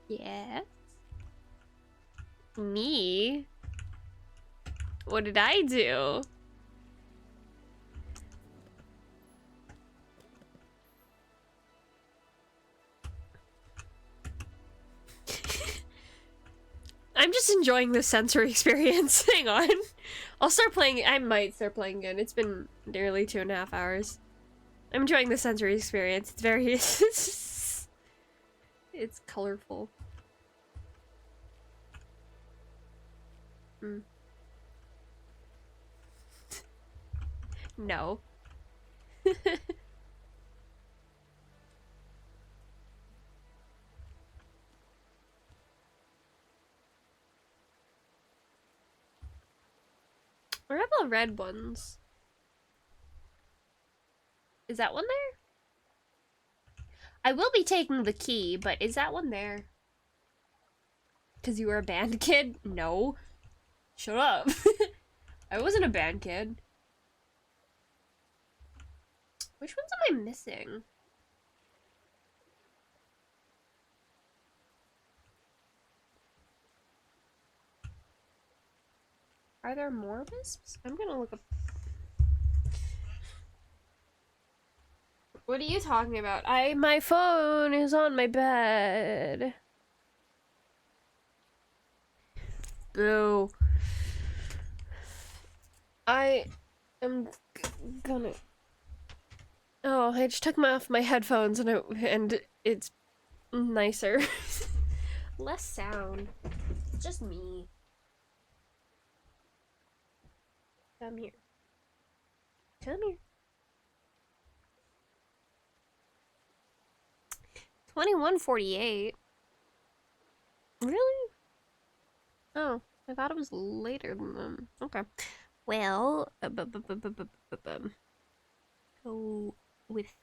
Yes? Me? What did I do? I'm just enjoying the sensory experience. Hang on. I'll start playing. I might start playing again. It's been nearly 2.5 hours. I'm enjoying the sensory experience. It's very... it's colorful. Mm. No. What about the red ones? Is that one there? I will be taking the key, but is that one there? Because you were a band kid? No. Shut up. I wasn't a band kid. Which ones am I missing? Are there more wisps? I'm gonna look up. What are you talking about? My phone is on my bed. Boo. I am gonna. Oh, I just took off my headphones and it's nicer. Less sound. It's just me. Come here. Come here. 21:48. Really? Oh, I thought it was later than them. Okay. Well, go with.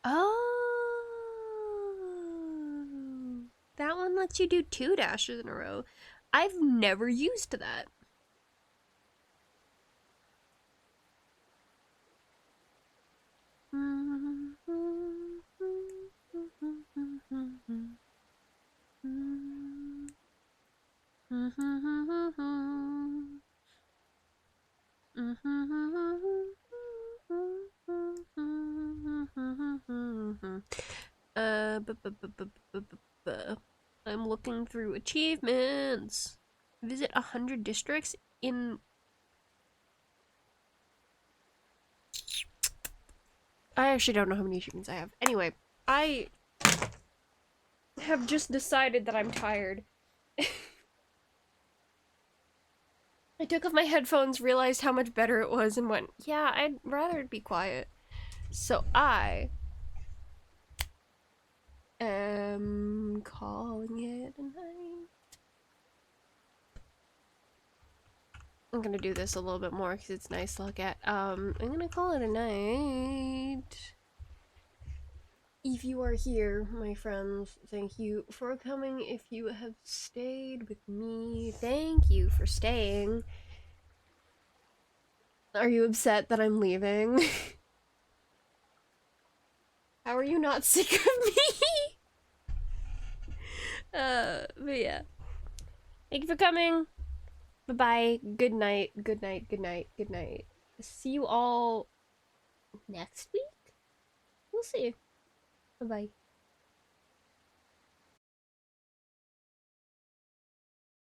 Oh, that one lets you do 2 dashes in a row. I've never used that. I'm looking through achievements. Visit 100 districts in. I actually don't know how many achievements I have. Anyway, I have just decided that I'm tired. I took off my headphones, realized how much better it was, and went, yeah, I'd rather it be quiet. So I am calling it a night. I'm gonna do this a little bit more because it's nice to look at. I'm gonna call it a night. If you are here, my friends, thank you for coming. If you have stayed with me, thank you for staying. Are you upset that I'm leaving? How are you not sick of me? But yeah. Thank you for coming. Bye-bye. Good night. Good night. Good night. Good night. See you all next week? We'll see. Bye-bye.